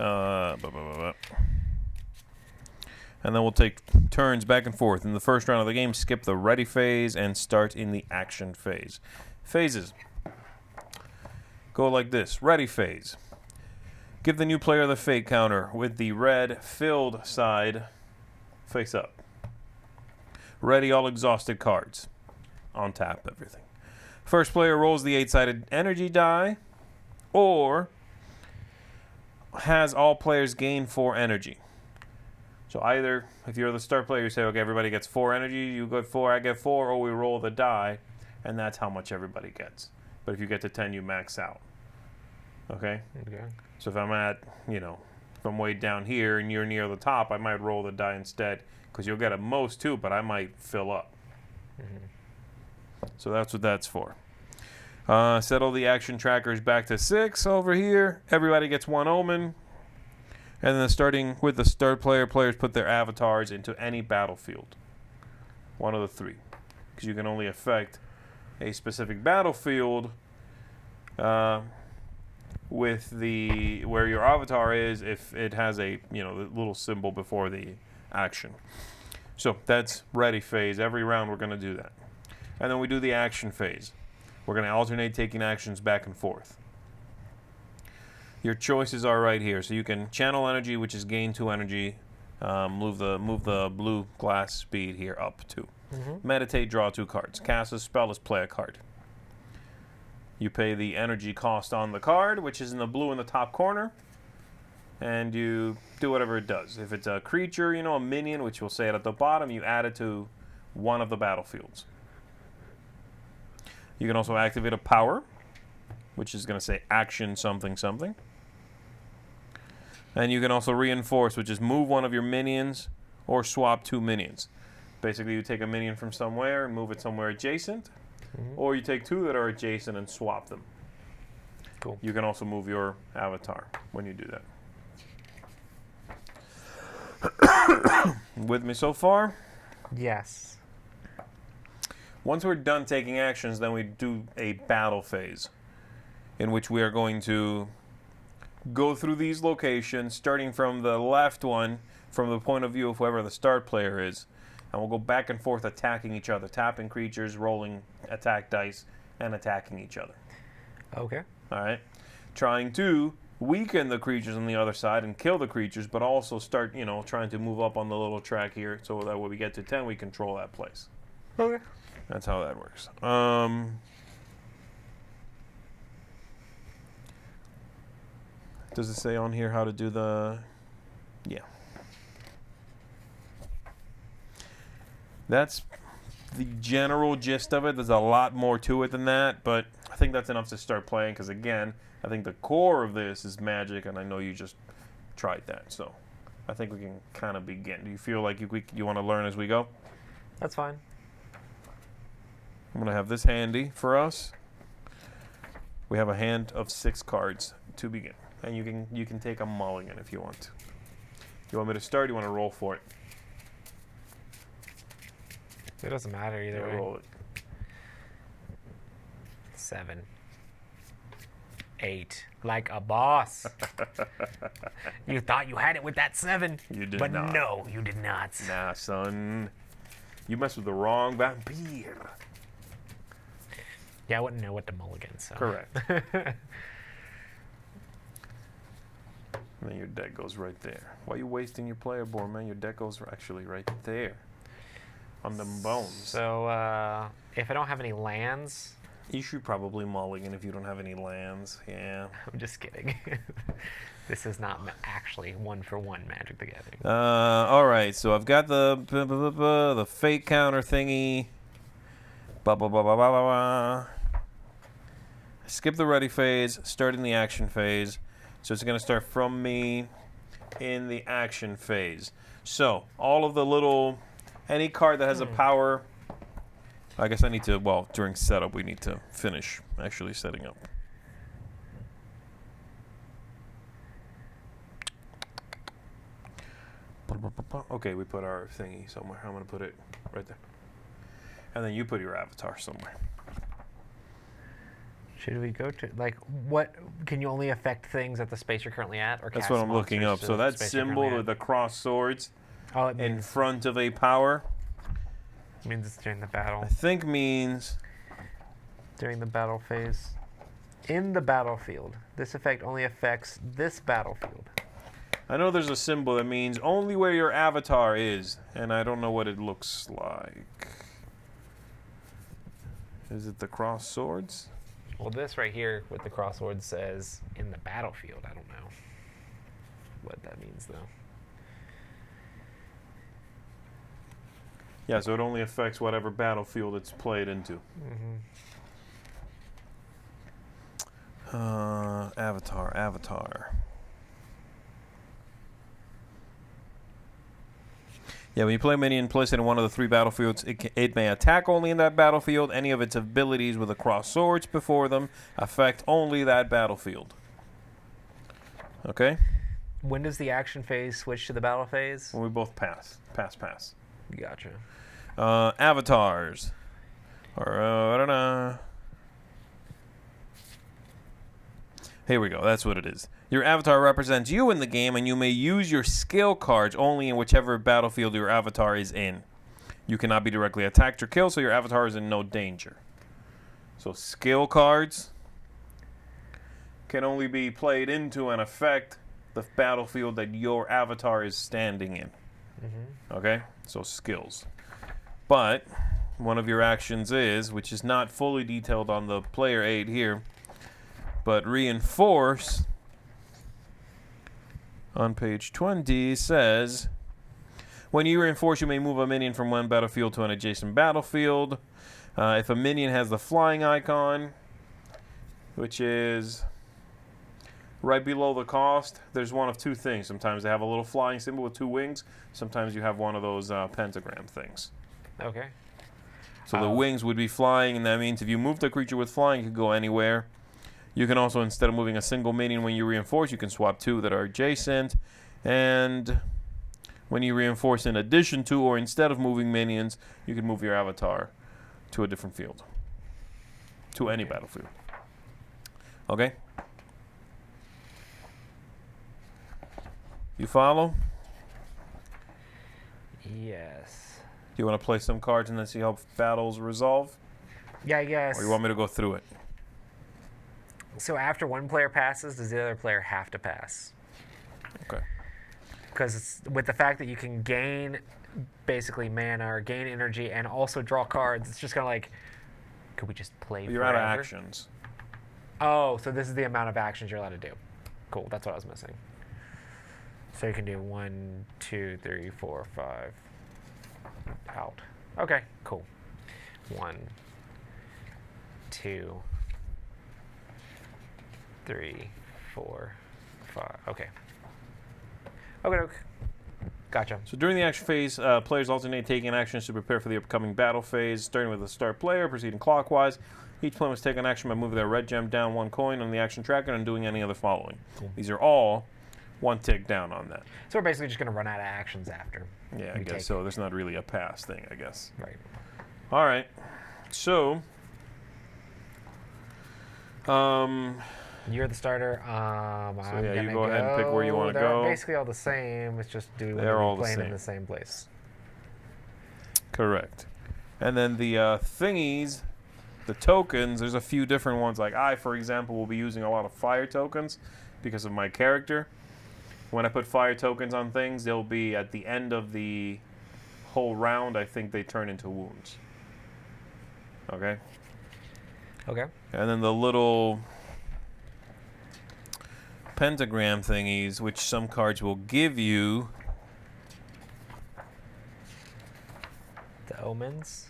And then we'll take turns back and forth. In the first round of the game, skip the ready phase and start in the action phase. Phases go like this. Ready phase. Give the new player the fate counter with the red filled side face up. Ready all exhausted cards. On tap, everything. First player rolls the 8-sided energy die, or has all players gain 4 energy. So either, if you're the start player, you say, okay, everybody gets 4 energy, you get 4, I get 4, or we roll the die, and that's how much everybody gets. But if you get to 10, you max out. Okay? Okay. So if I'm at, if I'm way down here and you're near the top, I might roll the die instead, because you'll get a most too, but I might fill up. So that's what that's for. Settle the action trackers back to 6 over here. Everybody gets 1 omen. And then starting with the start player, players put their avatars into any battlefield. One of the 3. Because you can only affect a specific battlefield with where your avatar is if it has a the little symbol before the action. So that's ready phase. Every round we're going to do that. And then we do the action phase. We're going to alternate taking actions back and forth. Your choices are right here. So you can channel energy, which is gain 2 energy. Move the blue glass speed here up 2. Meditate, draw 2 cards. Cast a spell, is play a card. You pay the energy cost on the card, which is in the blue in the top corner. And you do whatever it does. If it's a creature, a minion, which we'll say it at the bottom, you add it to one of the battlefields. You can also activate a power, which is going to say action something something. And you can also reinforce, which is move one of your minions or swap 2 minions. Basically, you take a minion from somewhere and move it somewhere adjacent, or you take 2 that are adjacent and swap them. Cool. You can also move your avatar when you do that. With me so far? Yes. Once we're done taking actions, then we do a battle phase in which we are going to go through these locations, starting from the left one, from the point of view of whoever the start player is, and we'll go back and forth attacking each other, tapping creatures, rolling attack dice, and attacking each other. Okay. All right? Trying to weaken the creatures on the other side and kill the creatures, but also start, trying to move up on the little track here so that when we get to 10, we control that place. Okay. That's how that works. Does it say on here how to do the... Yeah. That's the general gist of it. There's a lot more to it than that, but I think that's enough to start playing because, again, I think the core of this is magic, and I know you just tried that. So I think we can kind of begin. Do you feel like you want to learn as we go? That's fine. I'm going to have this handy for us. We have a hand of 6 cards to begin. And you can take a mulligan if you want to. You want me to start? Or you want to roll for it? It doesn't matter either way. Roll it. 7. 8. Like a boss. You thought you had it with that 7. You did but not. No, you did not. Nah, son. You messed with the wrong vampire. Yeah, I wouldn't know what to mulligan, so. Correct. And then your deck goes right there. Why are you wasting your player board, man? Your deck goes actually right there. On them bones. So, if I don't have any lands... You should probably mulligan if you don't have any lands. Yeah. I'm just kidding. This is not actually 1-for-1 Magic the Gathering. All right. So I've got the fate counter thingy. Skip the ready phase. Start in the action phase. So it's going to start from me in the action phase. So all of the little, any card that has a power, I guess I need to, well, during setup, we need to finish actually setting up. Okay, we put our thingy somewhere. I'm going to put it right there. And then you put your avatar somewhere. Should we go to, like, what, can you only affect things at the space you're currently at? Or That's cast what I'm looking up. monsters So to the that space you're symbol currently with the cross swords at? in front of a power, means it's during the battle. I think means During the battle phase. In the battlefield. This effect only affects this battlefield. I know there's a symbol that means only where your avatar is, and I don't know what it looks like. Is it the cross swords? Well, this right here with the crossword says in the battlefield. I don't know what that means, though. Yeah, so it only affects whatever battlefield it's played into. Avatar. Yeah, when you play a minion placed in one of the 3 battlefields, it may attack only in that battlefield. Any of its abilities with the cross swords before them affect only that battlefield. Okay? When does the action phase switch to the battle phase? When we both pass. Pass. Gotcha. Avatars. Here we go. That's what it is. Your avatar represents you in the game, and you may use your skill cards only in whichever battlefield your avatar is in. You cannot be directly attacked or killed, so your avatar is in no danger. So skill cards can only be played into and affect the battlefield that your avatar is standing in. Okay? So skills. But one of your actions is, which is not fully detailed on the player aid here, but reinforce on page 20 says, when you reinforce, you may move a minion from one battlefield to an adjacent battlefield. If a minion has the flying icon, which is right below the cost, there's one of 2 things. Sometimes they have a little flying symbol with 2 wings. Sometimes you have one of those pentagram things. Okay. So the wings would be flying, and that means if you move the creature with flying, it could go anywhere. You can also, instead of moving a single minion when you reinforce, you can swap 2 that are adjacent. And when you reinforce in addition to or instead of moving minions, you can move your avatar to a different field. To any battlefield. Okay? You follow? Yes. Do you want to play some cards and then see how battles resolve? Yeah, I guess. Or you want me to go through it? So after one player passes, does the other player have to pass? Okay. Because with the fact that you can gain basically mana or gain energy and also draw cards, it's just kind of like, could we just play You're forever? out of actions. Oh, so this is the amount of actions you're allowed to do. Cool, that's what I was missing. So you can do 1, 2, 3, 4, 5. Out. Okay, cool. 1, 2, 3, 4, 5. Okay. Okay. Gotcha. So during the action phase, players alternate taking actions to prepare for the upcoming battle phase, starting with the start player, proceeding clockwise. Each player must take an action by moving their red gem down 1 coin on the action tracker and doing any of the following. Cool. These are all 1 tick down on that. So we're basically just going to run out of actions after. Yeah, I guess so. There's not really a pass thing, I guess. Right. All right. So, You're the starter. So yeah, you go ahead and pick where you want to go. They're basically all the same. It's just They're all playing the in same. the same place. Correct. And then the thingies, the tokens, there's a few different ones. Like I, for example, will be using a lot of fire tokens because of my character. When I put fire tokens on things, they'll be at the end of the whole round. I think they turn into wounds. Okay? Okay. And then the little pentagram thingies, which some cards will give you. The omens.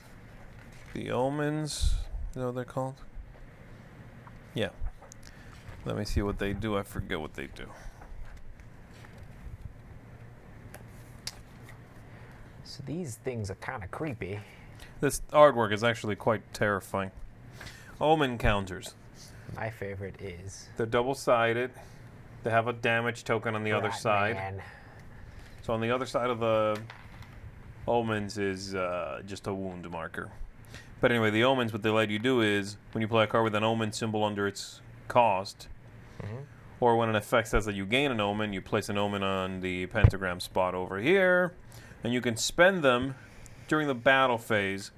The omens, is that what they're called? Yeah. Let me see what they do. I forget what they do. So these things are kind of creepy. This artwork is actually quite terrifying. Omen counters. My favorite is... They're double-sided. They have a damage token on the other side. Man. So on the other side of the omens is just a wound marker. But anyway, the omens, what they let you do is, when you play a card with an omen symbol under its cost, or when an effect says that you gain an omen, you place an omen on the pentagram spot over here, and you can spend them during the battle phase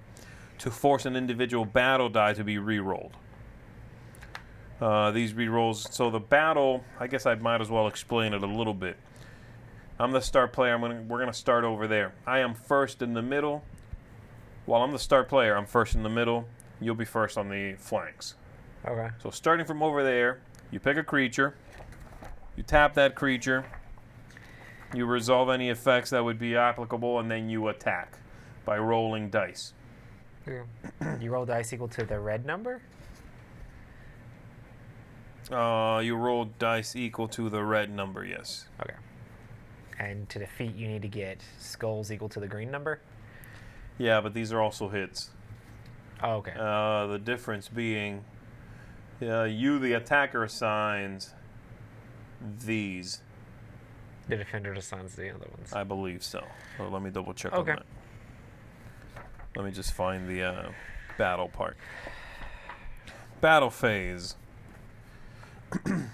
to force an individual battle die to be re-rolled. These re-rolls, so the battle, I guess I might as well explain it a little bit. I'm the start player. We're going to start over there. I am first in the middle. While I'm the start player, I'm first in the middle. You'll be first on the flanks. Okay. So starting from over there, you pick a creature. You tap that creature. You resolve any effects that would be applicable, and then you attack by rolling dice. Okay. You roll dice equal to the red number? You roll dice equal to the red number, yes. Okay. And to defeat, you need to get skulls equal to the green number? Yeah, but these are also hits. Oh, okay. The difference being, you, the attacker, assigns these. The defender assigns the other ones. I believe so. Well, let me double check Okay. on that. Let me just find the battle part. Battle phase.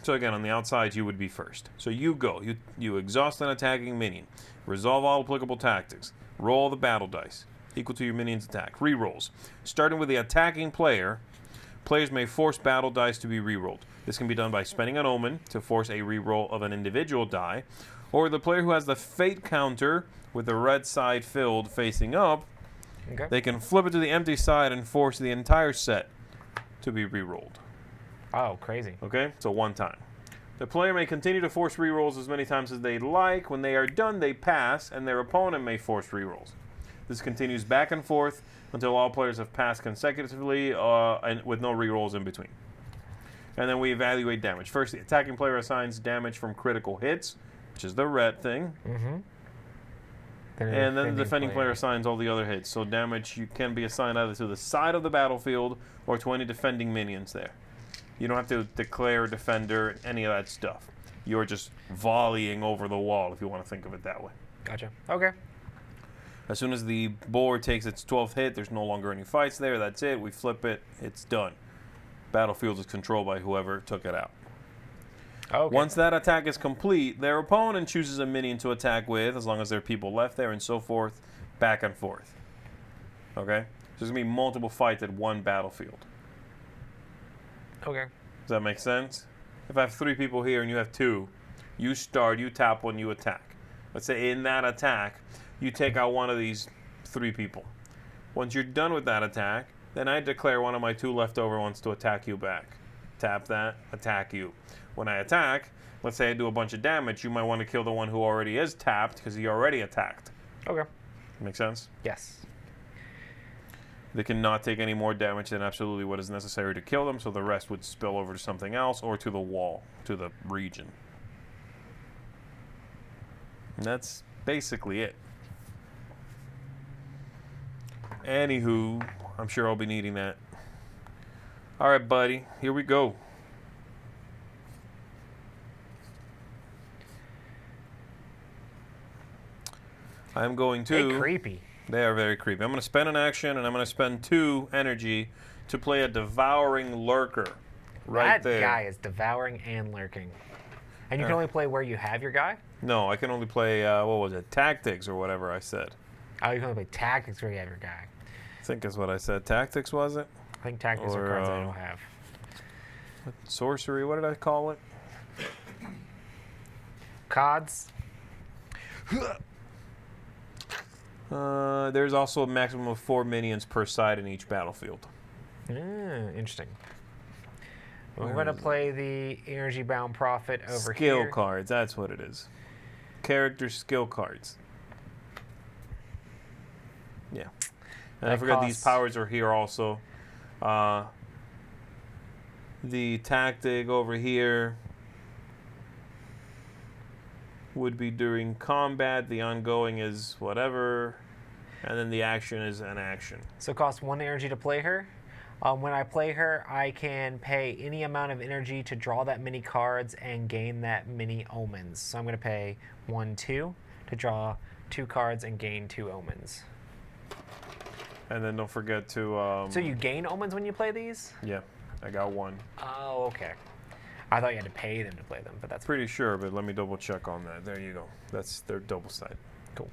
So again, on the outside, you would be first. So you go. You exhaust an attacking minion. Resolve all applicable tactics. Roll the battle dice equal to your minion's attack. Rerolls. Starting with the attacking player, players may force battle dice to be rerolled. This can be done by spending an omen to force a reroll of an individual die, or the player who has the fate counter with the red side filled facing up, Okay. they can flip it to the empty side and force the entire set to be rerolled. Oh, crazy. Okay? So one time. The player may continue to force rerolls as many times as they like. When they are done, they pass, and their opponent may force rerolls. This continues back and forth until all players have passed consecutively and with no rerolls in between. And then we evaluate damage. First, the attacking player assigns damage from critical hits, which is the red thing. Mm-hmm. And then the defending player assigns all the other hits. So damage can be assigned either to the side of the battlefield or to any defending minions there. You don't have to declare defender, any of that stuff. You're just volleying over the wall, if you want to think of it that way. Gotcha. Okay. As soon as the board takes its 12th hit, there's no longer any fights there. That's it. We flip it. It's done. Battlefield is controlled by whoever took it out. Okay. Once that attack is complete, their opponent chooses a minion to attack with, as long as there are people left there, and so forth, back and forth. Okay? So there's going to be multiple fights at one battlefield. Okay. Does that make sense? If I have 3 people here and you have 2, you start, you tap one, you attack. Let's say in that attack, you take out one of these 3 people. Once you're done with that attack, then I declare one of my 2 leftover ones to attack you back. Tap that, attack you. When I attack, let's say I do a bunch of damage, you might want to kill the one who already is tapped because he already attacked. Okay. Make sense? Yes. They cannot take any more damage than absolutely what is necessary to kill them, so the rest would spill over to something else or to the wall, to the region. And that's basically it. Anywho, I'm sure I'll be needing that. Alright, buddy, here we go. I'm going to... Hey, creepy. They are very creepy. I'm going to spend an action, and I'm going to spend 2 energy to play a Devouring Lurker. Right that there. guy is devouring and lurking. And you can only play where you have your guy? No, I can only play, what was it, Tactics or whatever I said. Oh, you can only play Tactics where you have your guy. I think is what I said. Tactics, was it? I think Tactics are cards I don't have. Sorcery, what did I call it? Cards? There's also a maximum of 4 minions per side in each battlefield. Interesting. We're Where going to is it? play the Energy Bound Prophet over Skill here. cards, that's what it is. Character skill cards. Yeah. And I That forgot these costs- powers are here also. The tactic over here would be during combat. The ongoing is whatever. And then the action is an action. So it costs 1 energy to play her. When I play her, I can pay any amount of energy to draw that many cards and gain that many omens. So I'm going to pay 1, 2 to draw 2 cards and gain 2 omens. And then don't forget to... So you gain omens when you play these? Yeah, I got 1. Oh, okay. I thought you had to pay them to play them, but that's Pretty sure, but let me double check on that. There you go. They're double sided. cool.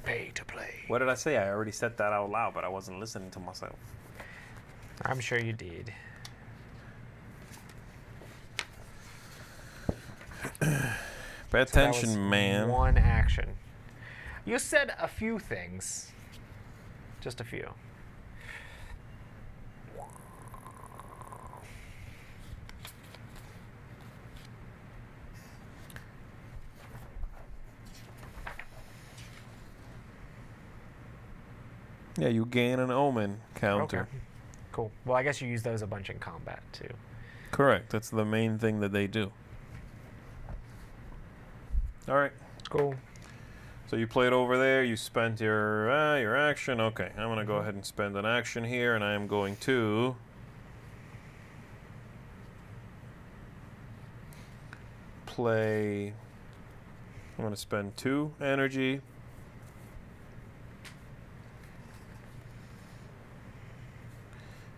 Pay to play. What did I say? I already said that out loud, but I wasn't listening to myself. I'm sure you did. Pay So that attention, was man. 1 action. You said a few things. Just a few. Yeah, you gain an omen counter. Okay. Cool. Well, I guess you use those a bunch in combat, too. Correct. That's the main thing that they do. All right. Cool. So you played over there. You spent your action. Okay, I'm gonna go ahead and spend an action here, and I am going to play. I'm gonna spend 2 energy.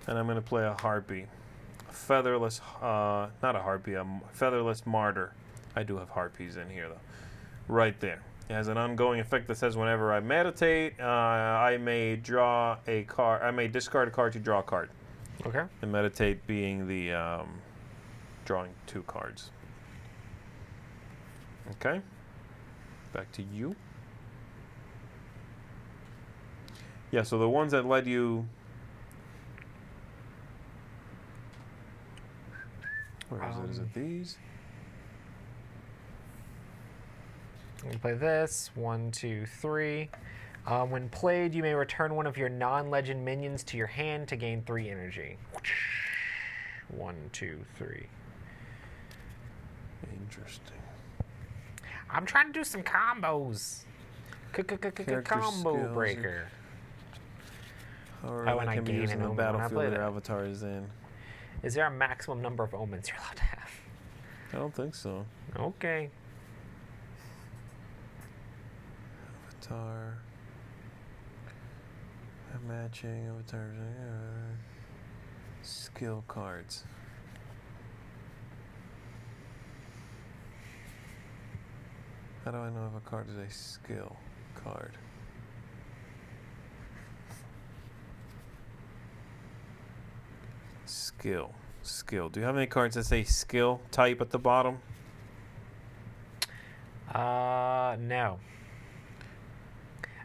And I'm gonna play a harpy, featherless. Not a harpy, a featherless martyr. I do have harpies in here though. Right there. It has an ongoing effect that says whenever I meditate, I may draw a card. I may discard a card to draw a card. Okay. And meditate being the drawing 2 cards. Okay. Back to you. Yeah. So the ones that led you. Where is it? Is it these? I'm going to play this. 1, 2, 3. When played, you may return one of your non-legend minions to your hand to gain 3 energy. 1, 2, 3. Interesting. I'm trying to do some combos. Character Combo skills. breaker. Or Oh, and that I can be gain used an in the omen when I battlefield play your that. avatar is in. Is there a maximum number of omens you're allowed to have? I don't think so. Okay. Avatar. Matching avatars. Skill cards. How do I know if a card is a skill card? Skill. Skill. Do you have any cards that say skill type at the bottom? No.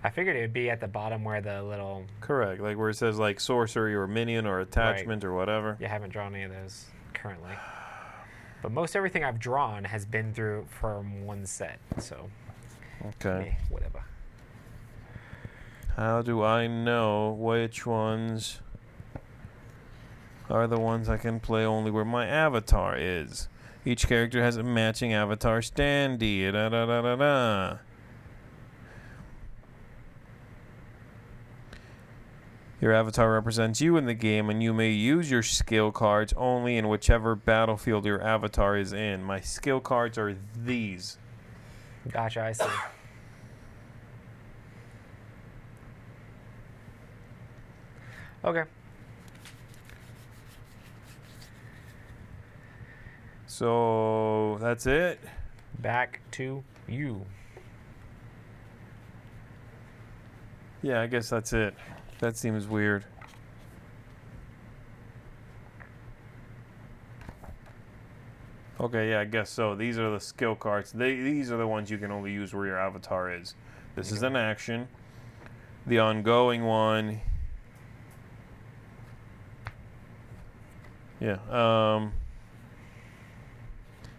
I figured it would be at the bottom where the little... Correct. Like where it says like sorcery or minion or attachment or whatever. You haven't drawn any of those currently. But most everything I've drawn has been through from one set, so... Okay. Whatever. How do I know which ones are the ones I can play only where my avatar is? Each character has a matching avatar standee. Da da da da da. Your avatar represents you in the game, and you may use your skill cards only in whichever battlefield your avatar is in. My skill cards are these. Gotcha, I see. Okay. So that's it. Back to you. Yeah, I guess that's it. That seems weird. Okay, yeah, I guess so. These are the skill cards. These are the ones you can only use where your avatar is. This is an action. The ongoing one. Yeah.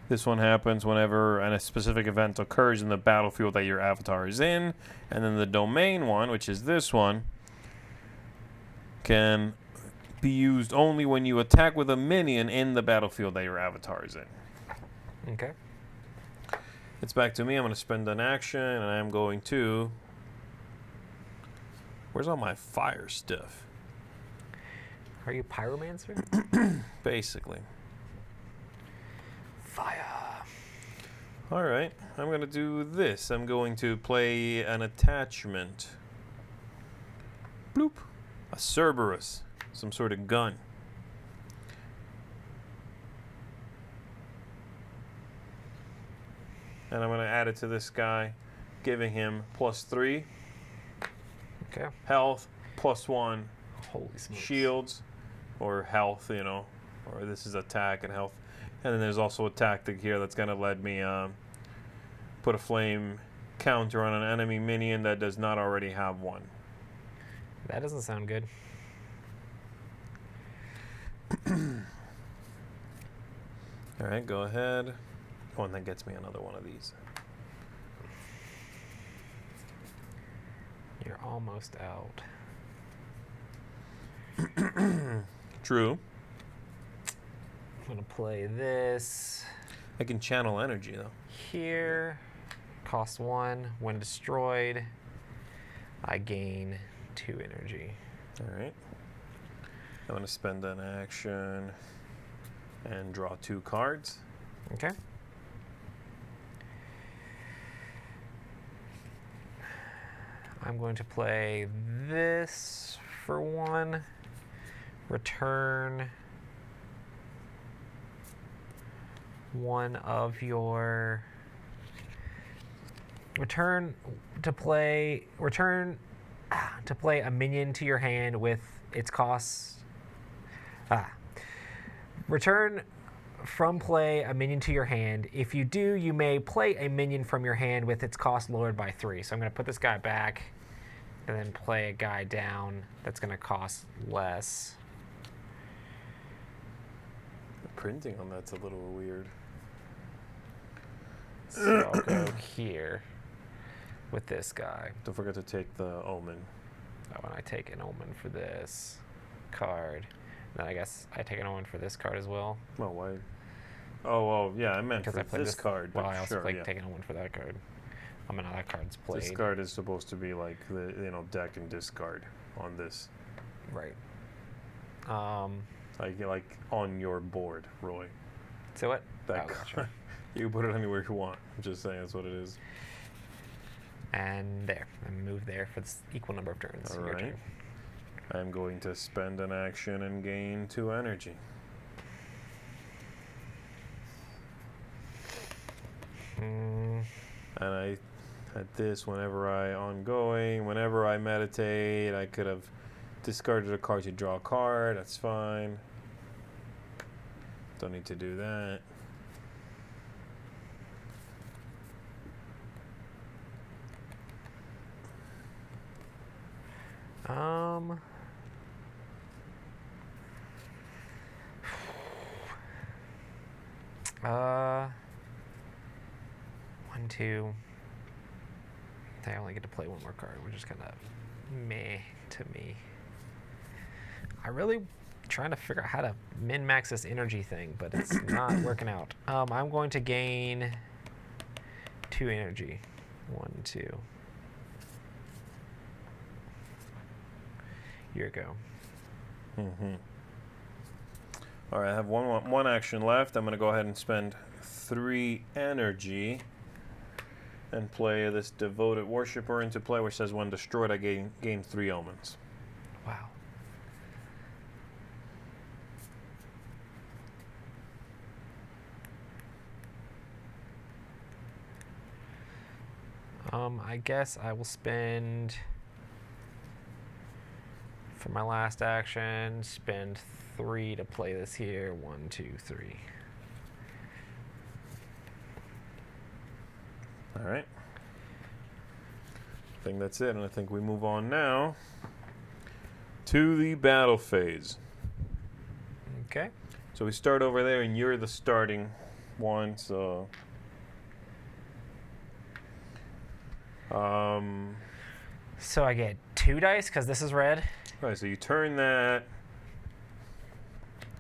This one happens whenever a specific event occurs in the battlefield that your avatar is in. And then the domain one, which is this one, can be used only when you attack with a minion in the battlefield that your avatar is in. Okay. It's back to me. I'm going to spend an action, and I'm going to... Where's all my fire stuff? Are you Pyromancer? Basically. Fire. All right. I'm going to do this. I'm going to play an attachment. Bloop. A Cerberus. Some sort of gun. And I'm going to add it to this guy, giving him +3 Okay. health, +1 Holy smokes. shields, or health, you know, or this is attack and health. And then there's also a tactic here that's going to let me put a flame counter on an enemy minion that does not already have one. That doesn't sound good. All right, go ahead. Oh, and that gets me another one of these. You're almost out. True. I'm going to play this I can channel energy, though. here. Cost 1. When destroyed, I gain 2 energy. All right. I'm going to spend an action and draw 2 cards. Okay. I'm going to play this for 1. Return one of your... Return to play a minion to your hand with its costs. Return from play a minion to your hand. If you do, you may play a minion from your hand with its cost lowered by 3. So I'm going to put this guy back and then play a guy down that's going to cost less. The printing on that's a little weird. So I'll go here with this guy. Don't forget to take the omen. Oh, and I take an omen for this card. And then I guess I take an omen for this card as well. Oh, why? Oh, yeah, I meant Because for I played this card. Well, but I also sure, played yeah. take an omen for that card. I mean, that card's played. This card is supposed to be like the deck and discard on this, Right. like on your board, Roy. So what? That Oh, gotcha. card. You can put it anywhere you want. I'm just saying that's what it is. And there. And move there for this equal number of turns. All Your right. turn. I'm going to spend an action and gain 2 energy. Mm, And I had this whenever I meditate, I could have discarded a card to draw a card. That's fine. Don't need to do that. um. 1, 2. I only get to play 1 more card, which is kind of meh to me. I really trying to figure out how to min-max this energy thing, but it's not working out. I'm going to gain 2 energy. 1, 2. Here you go. Mm-hmm. All right, I have one action left. I'm going to go ahead and spend 3 energy and play this Devoted Worshipper into play, which says when destroyed, I gain 3 omens. Wow. I guess I will spend, for my last action, spend 3 to play this here. 1, 2, 3. All right. I think that's it, and I think we move on now to the battle phase. Okay. So we start over there, and you're the starting one, so... So I get 2 dice because this is red. Right, so you turn that,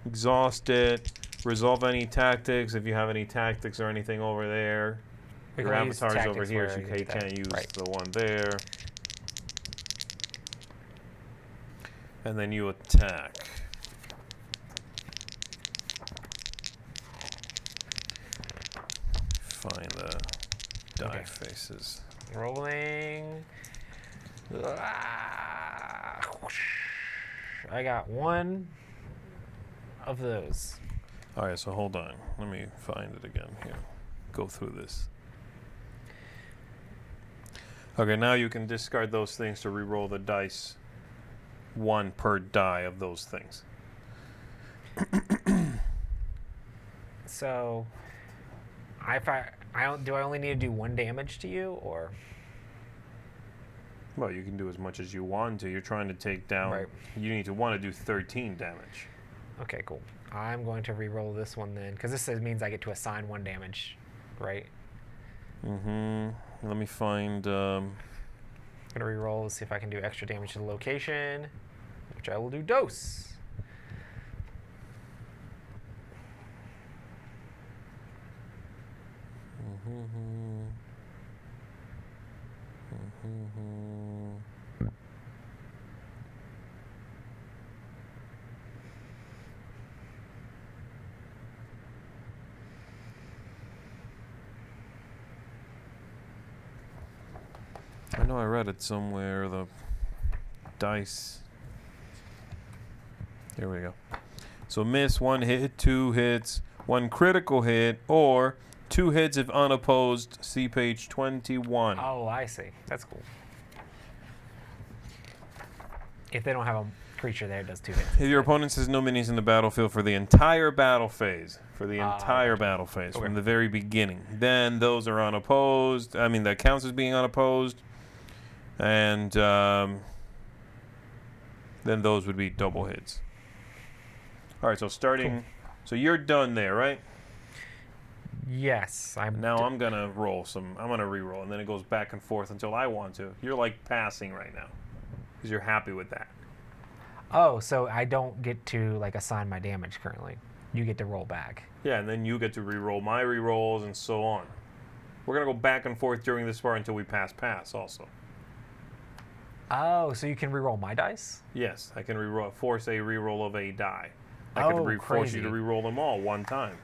exhaust it, resolve any tactics if you have any tactics or anything over there. We Your can use avatar's over tactics here, where so I you get that. can't use Right. the one there. And then you attack. Find the die Okay. faces. Rolling. Ah, whoosh. I got 1 of those. All right, so hold on. Let me find it again here. Go through this. Okay, now you can discard those things to re-roll the dice. 1 per die of those things. So, do I only need to do 1 damage to you, or? Well, you can do as much as you want to. You're trying to take down. Right. You need to want to do 13 damage. Okay, cool. I'm going to re-roll this one then, because this means I get to assign 1 damage, right? Mm-hmm. Let me find. I'm gonna re-roll, see if I can do extra damage to the location, which I will do dose. I know I read it somewhere. The dice. Here we go. So miss 1 hit, 2 hits, 1 critical hit, or 2 hits if unopposed. See page 21. Oh, I see. That's cool. If they don't have a creature there, it does 2 hits. If your opponent has no minions in the battlefield for the entire battle phase, Okay. from the very beginning, then those are unopposed. I mean, that counts as being unopposed. And then those would be double hits. All right, so starting... Cool. So you're done there, right? Yes, Now I'm going to roll some... I'm going to re-roll, and then it goes back and forth until I want to. You're like passing right now because you're happy with that. Oh, so I don't get to like assign my damage currently. You get to roll back. Yeah, and then you get to re-roll my re-rolls and so on. We're going to go back and forth during this part until we pass also. Oh, so you can re-roll my dice? Yes, I can force a re-roll of a die. I Oh, can force you crazy. to re-roll them all one time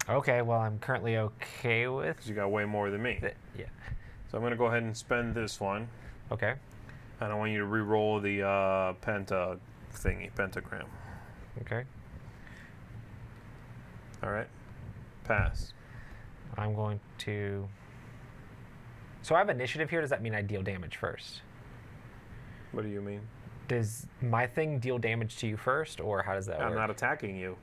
Okay, well, I'm currently okay with because you got way more than me. it. Yeah. So I'm going to go ahead and spend this one. Okay. And I want you to re-roll the pentagram. Okay. All right? Pass. I'm going to... So I have initiative here. Does that mean I deal damage first? What do you mean? Does my thing deal damage to you first, or how does that I'm work? not attacking you.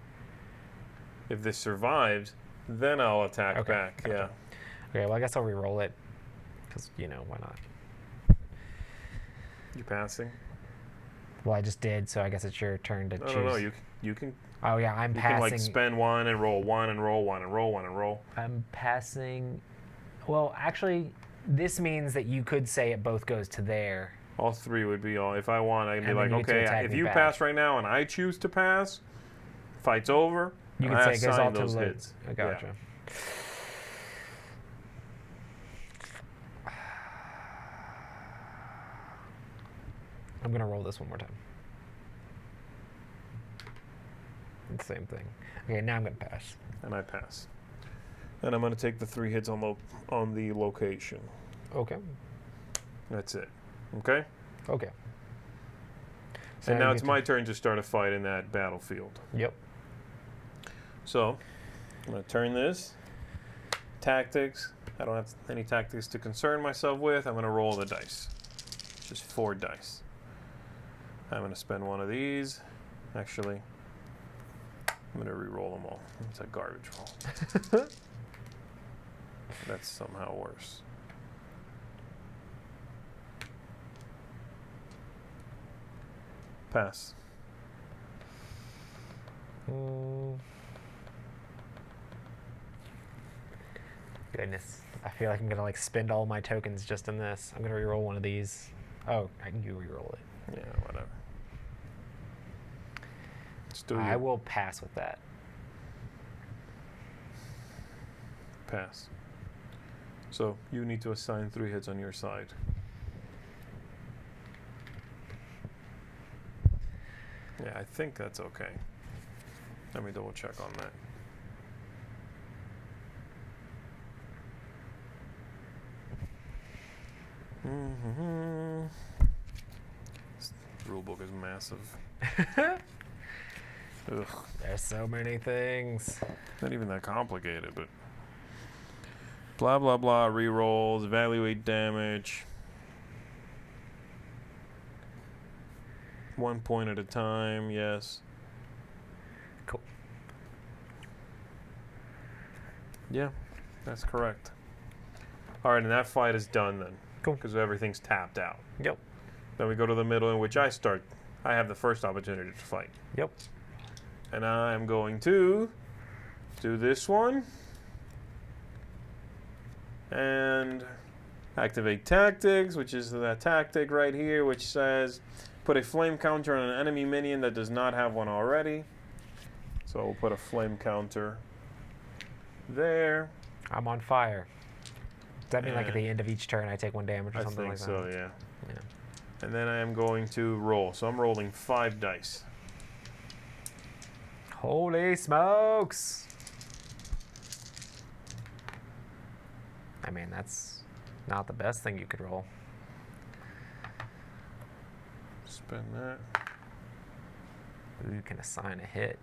If this survives, then I'll attack Okay, back. gotcha. Yeah. Okay, well, I guess I'll re-roll it, because, why not? You passing? Well, I just did, so I guess it's your turn to choose. No. You can Oh, yeah, I'm you passing. can like spend 1 and roll 1 and roll 1 and roll 1 and roll. I'm passing... Well, actually, this means that you could say it both goes to there. All 3 would be all. If I want, I can be And then like, you get to okay, attack if me you back. pass right now and I choose to pass, fight's over. You can I say it goes assign all to those the... hits. I gotcha. Yeah. I'm going to roll this one more time. It's the same thing. Okay, now I'm going to pass. And I pass. And I'm going to take the 3 hits on the location. Okay. That's it. Okay? Okay. And now I it's get my turn to start a fight in that battlefield. Yep. So, I'm going to turn this. Tactics. I don't have any tactics to concern myself with. I'm going to roll the dice. Just 4 dice. I'm going to spend one of these. Actually, I'm going to re-roll them all. It's a garbage roll. That's somehow worse. Pass. Goodness. I feel like I'm going to like spend all my tokens just in this. I'm going to re-roll one of these. Oh, you re-roll it. Yeah, whatever. I will pass with that. Pass. So you need to assign 3 hits on your side. Yeah, I think that's okay. Let me double check on that. This rulebook is massive. Ugh. There's so many things. Not even that complicated, but blah blah blah. Rerolls, evaluate damage. 1 point at a time. Yes. Cool. Yeah, that's correct. All right, and that fight is done then. Cool. Because everything's tapped out. Yep. Then we go to the middle in which I start. I have the first opportunity to fight. Yep. And I am going to do this one. And activate tactics, which is that tactic right here, which says put a flame counter on an enemy minion that does not have one already. So we'll put a flame counter there. I'm on fire. Does that mean like at the end of each turn I take 1 damage or I something think like that? so, yeah. Yeah. And then I am going to roll. So I'm rolling 5 dice. Holy smokes! I mean, that's not the best thing you could roll. Spend that. You can assign a hit.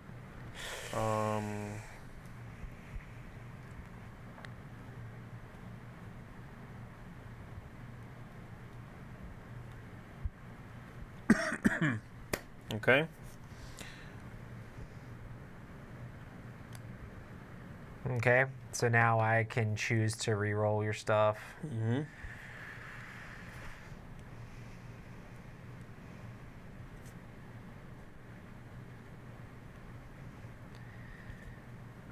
Okay. Okay, so now I can choose to re-roll your stuff. Mm-hmm.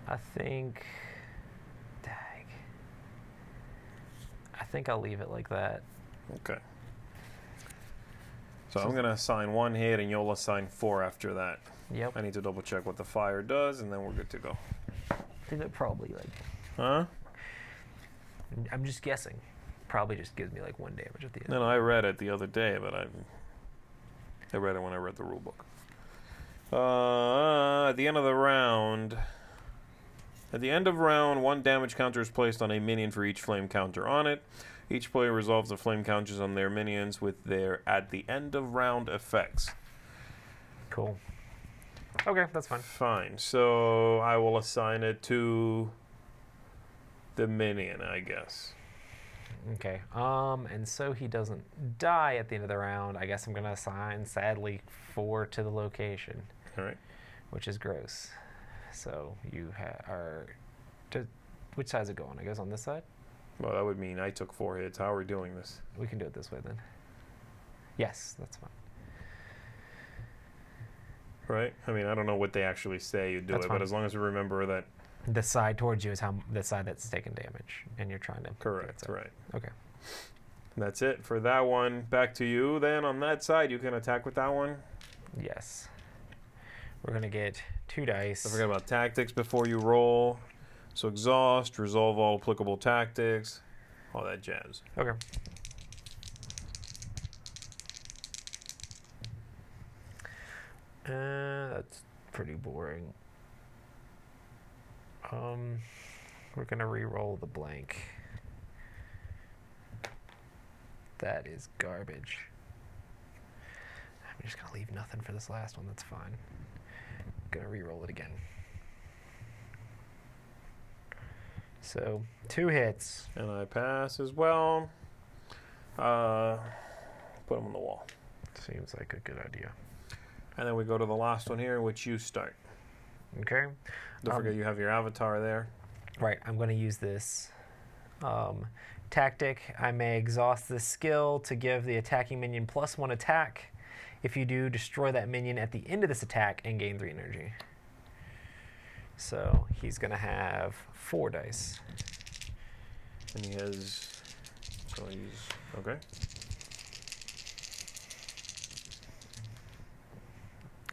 I think I'll leave it like that. Okay. So I'm going to assign 1 hit, and you'll assign 4 after that. Yep. I need to double check what the fire does, and then we're good to go. I think it probably like. Huh? I'm just guessing. Probably just gives me like 1 damage at the end. No, I read it the other day, but I read it when I read the rule book. At the end of the round, 1 damage counter is placed on a minion for each flame counter on it. Each player resolves the flame counters on their minions with their at the end of round effects. Cool. Okay, that's fine. Fine. So I will assign it to the minion, I guess. Okay. And so he doesn't die at the end of the round. I guess I'm gonna assign, sadly, 4 to the location. All right. Which is gross. So you are. Which side's it going? It goes on this side? Well, that would mean I took 4 hits. How are we doing this? We can do it this way then. Yes, that's fine. Right? I mean, I don't know what they actually say you do That's it, fine. but as long as we remember that. The side towards you is the side that's taking damage, and you're trying to. Correct, right. Okay. That's it for that one. Back to you then. On that side, you can attack with that one. Yes. We're going to get 2 dice. Don't forget about tactics before you roll. So exhaust, resolve all applicable tactics, all that jazz. Okay. That's pretty boring. We're going to re-roll the blank. That is garbage. I'm just going to leave nothing for this last one. That's fine. Going to re-roll it again. So 2 hits. And I pass as well. Put them on the wall. Seems like a good idea. And then we go to the last one here, which you start. Okay. Don't forget you have your avatar there. Right, I'm going to use this tactic. I may exhaust this skill to give the attacking minion +1 attack. If you do, destroy that minion at the end of this attack and gain 3 energy. So he's going to have 4 dice. And he has... So he's... Okay.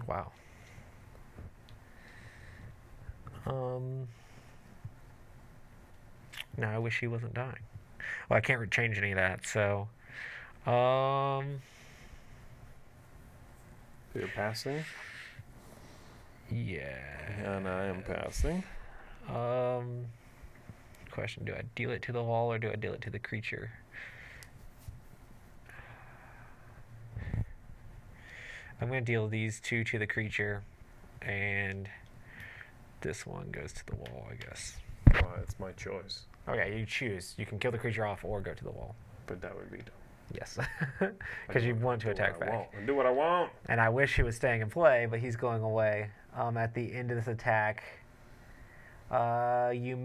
Wow. No, I wish he wasn't dying. Well, I can't change any of that, so... You're passing? Yeah. And I am passing. Question, do I deal it to the wall or do I deal it to the creature? I'm going to deal these 2 to the creature, and this one goes to the wall, I guess. Well, it's my choice. Okay, you choose. You can kill the creature off or go to the wall. But that would be dumb. Yes. Because you want to attack back. Do what I want. And I wish he was staying in play, but he's going away. At the end of this attack, you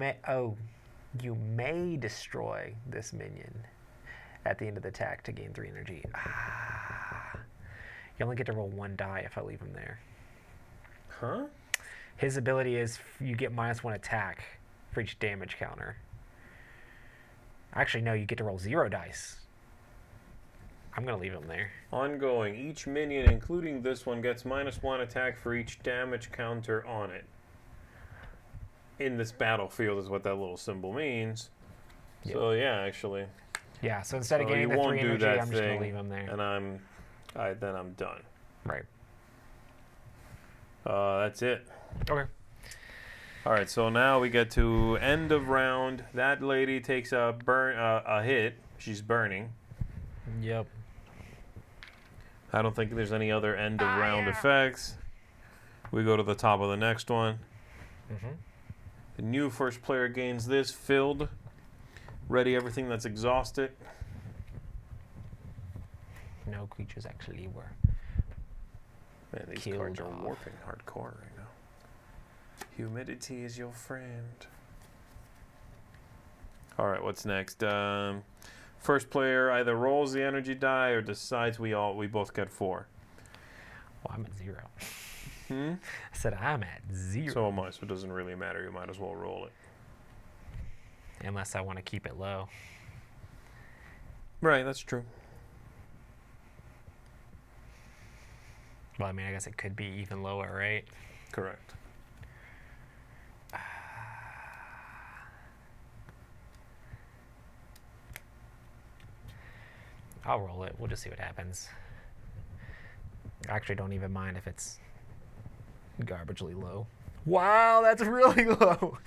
may destroy this minion at the end of the attack to gain 3 energy. You only get to roll 1 die if I leave him there. Huh? His ability is you get -1 attack for each damage counter. Actually, no, you get to roll 0 dice. I'm going to leave him there. Ongoing. Each minion, including this one, gets -1 attack for each damage counter on it. In this battlefield is what that little symbol means. Yep. So, yeah, actually. Yeah, so instead of gaining the 3 energy, I'm just going to leave him there. And then I'm done. Right. That's it. Okay. All right, so now we get to end of round. That lady takes a hit. She's burning. Yep. I don't think there's any other end of round effects. We go to the top of the next one. Mm-hmm. The new first player gains this. Filled. Ready everything that's exhausted. No creatures actually were. Man, these killed cards are off. warping hardcore right now. Humidity is your friend. All right, what's next? First player either rolls the energy die or decides we both get 4. Well, I'm at 0. Hmm? I said I'm at 0. So am I, so it doesn't really matter. You might as well roll it. Unless I want to keep it low. Right, that's true. Well, I mean, I guess it could be even lower, right? Correct. I'll roll it. We'll just see what happens. I actually don't even mind if it's garbagely low. Wow, that's really low. All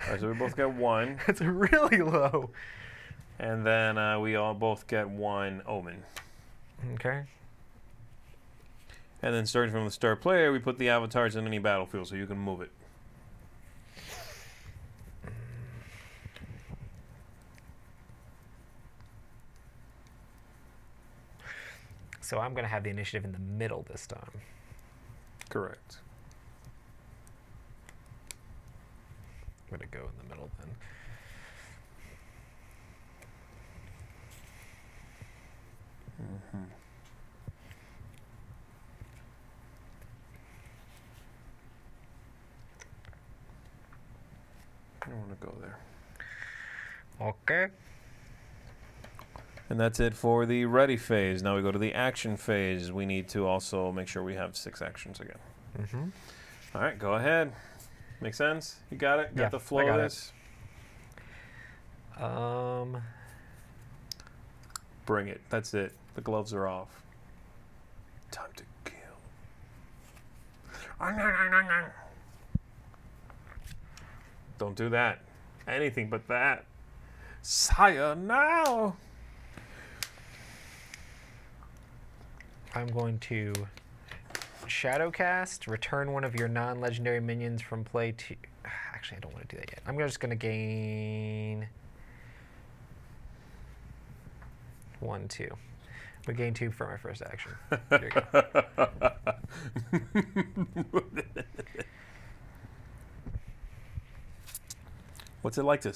right, so we both get 1. That's really low. And then we all both get 1 omen. Okay. And then starting from the start player, we put the avatars in any battlefield so you can move it. So I'm going to have the initiative in the middle this time. Correct. I'm going to go in the middle then. Mm-hmm. I don't want to go there. Okay. And that's it for the ready phase. Now we go to the action phase. We need to also make sure we have 6 actions again. Mm-hmm. All right, go ahead. Make sense? You got it? Got Yeah, the flow I got of it. this? Bring it. That's it. The gloves are off. Time to kill. Don't do that. Anything but that. Sire, now! I'm going to Shadowcast, return one of your non-legendary minions from play to... Actually, I don't want to do that yet. I'm just going to gain 1, 2. I'm going to gain 2 for my first action. Here you go. What's it like to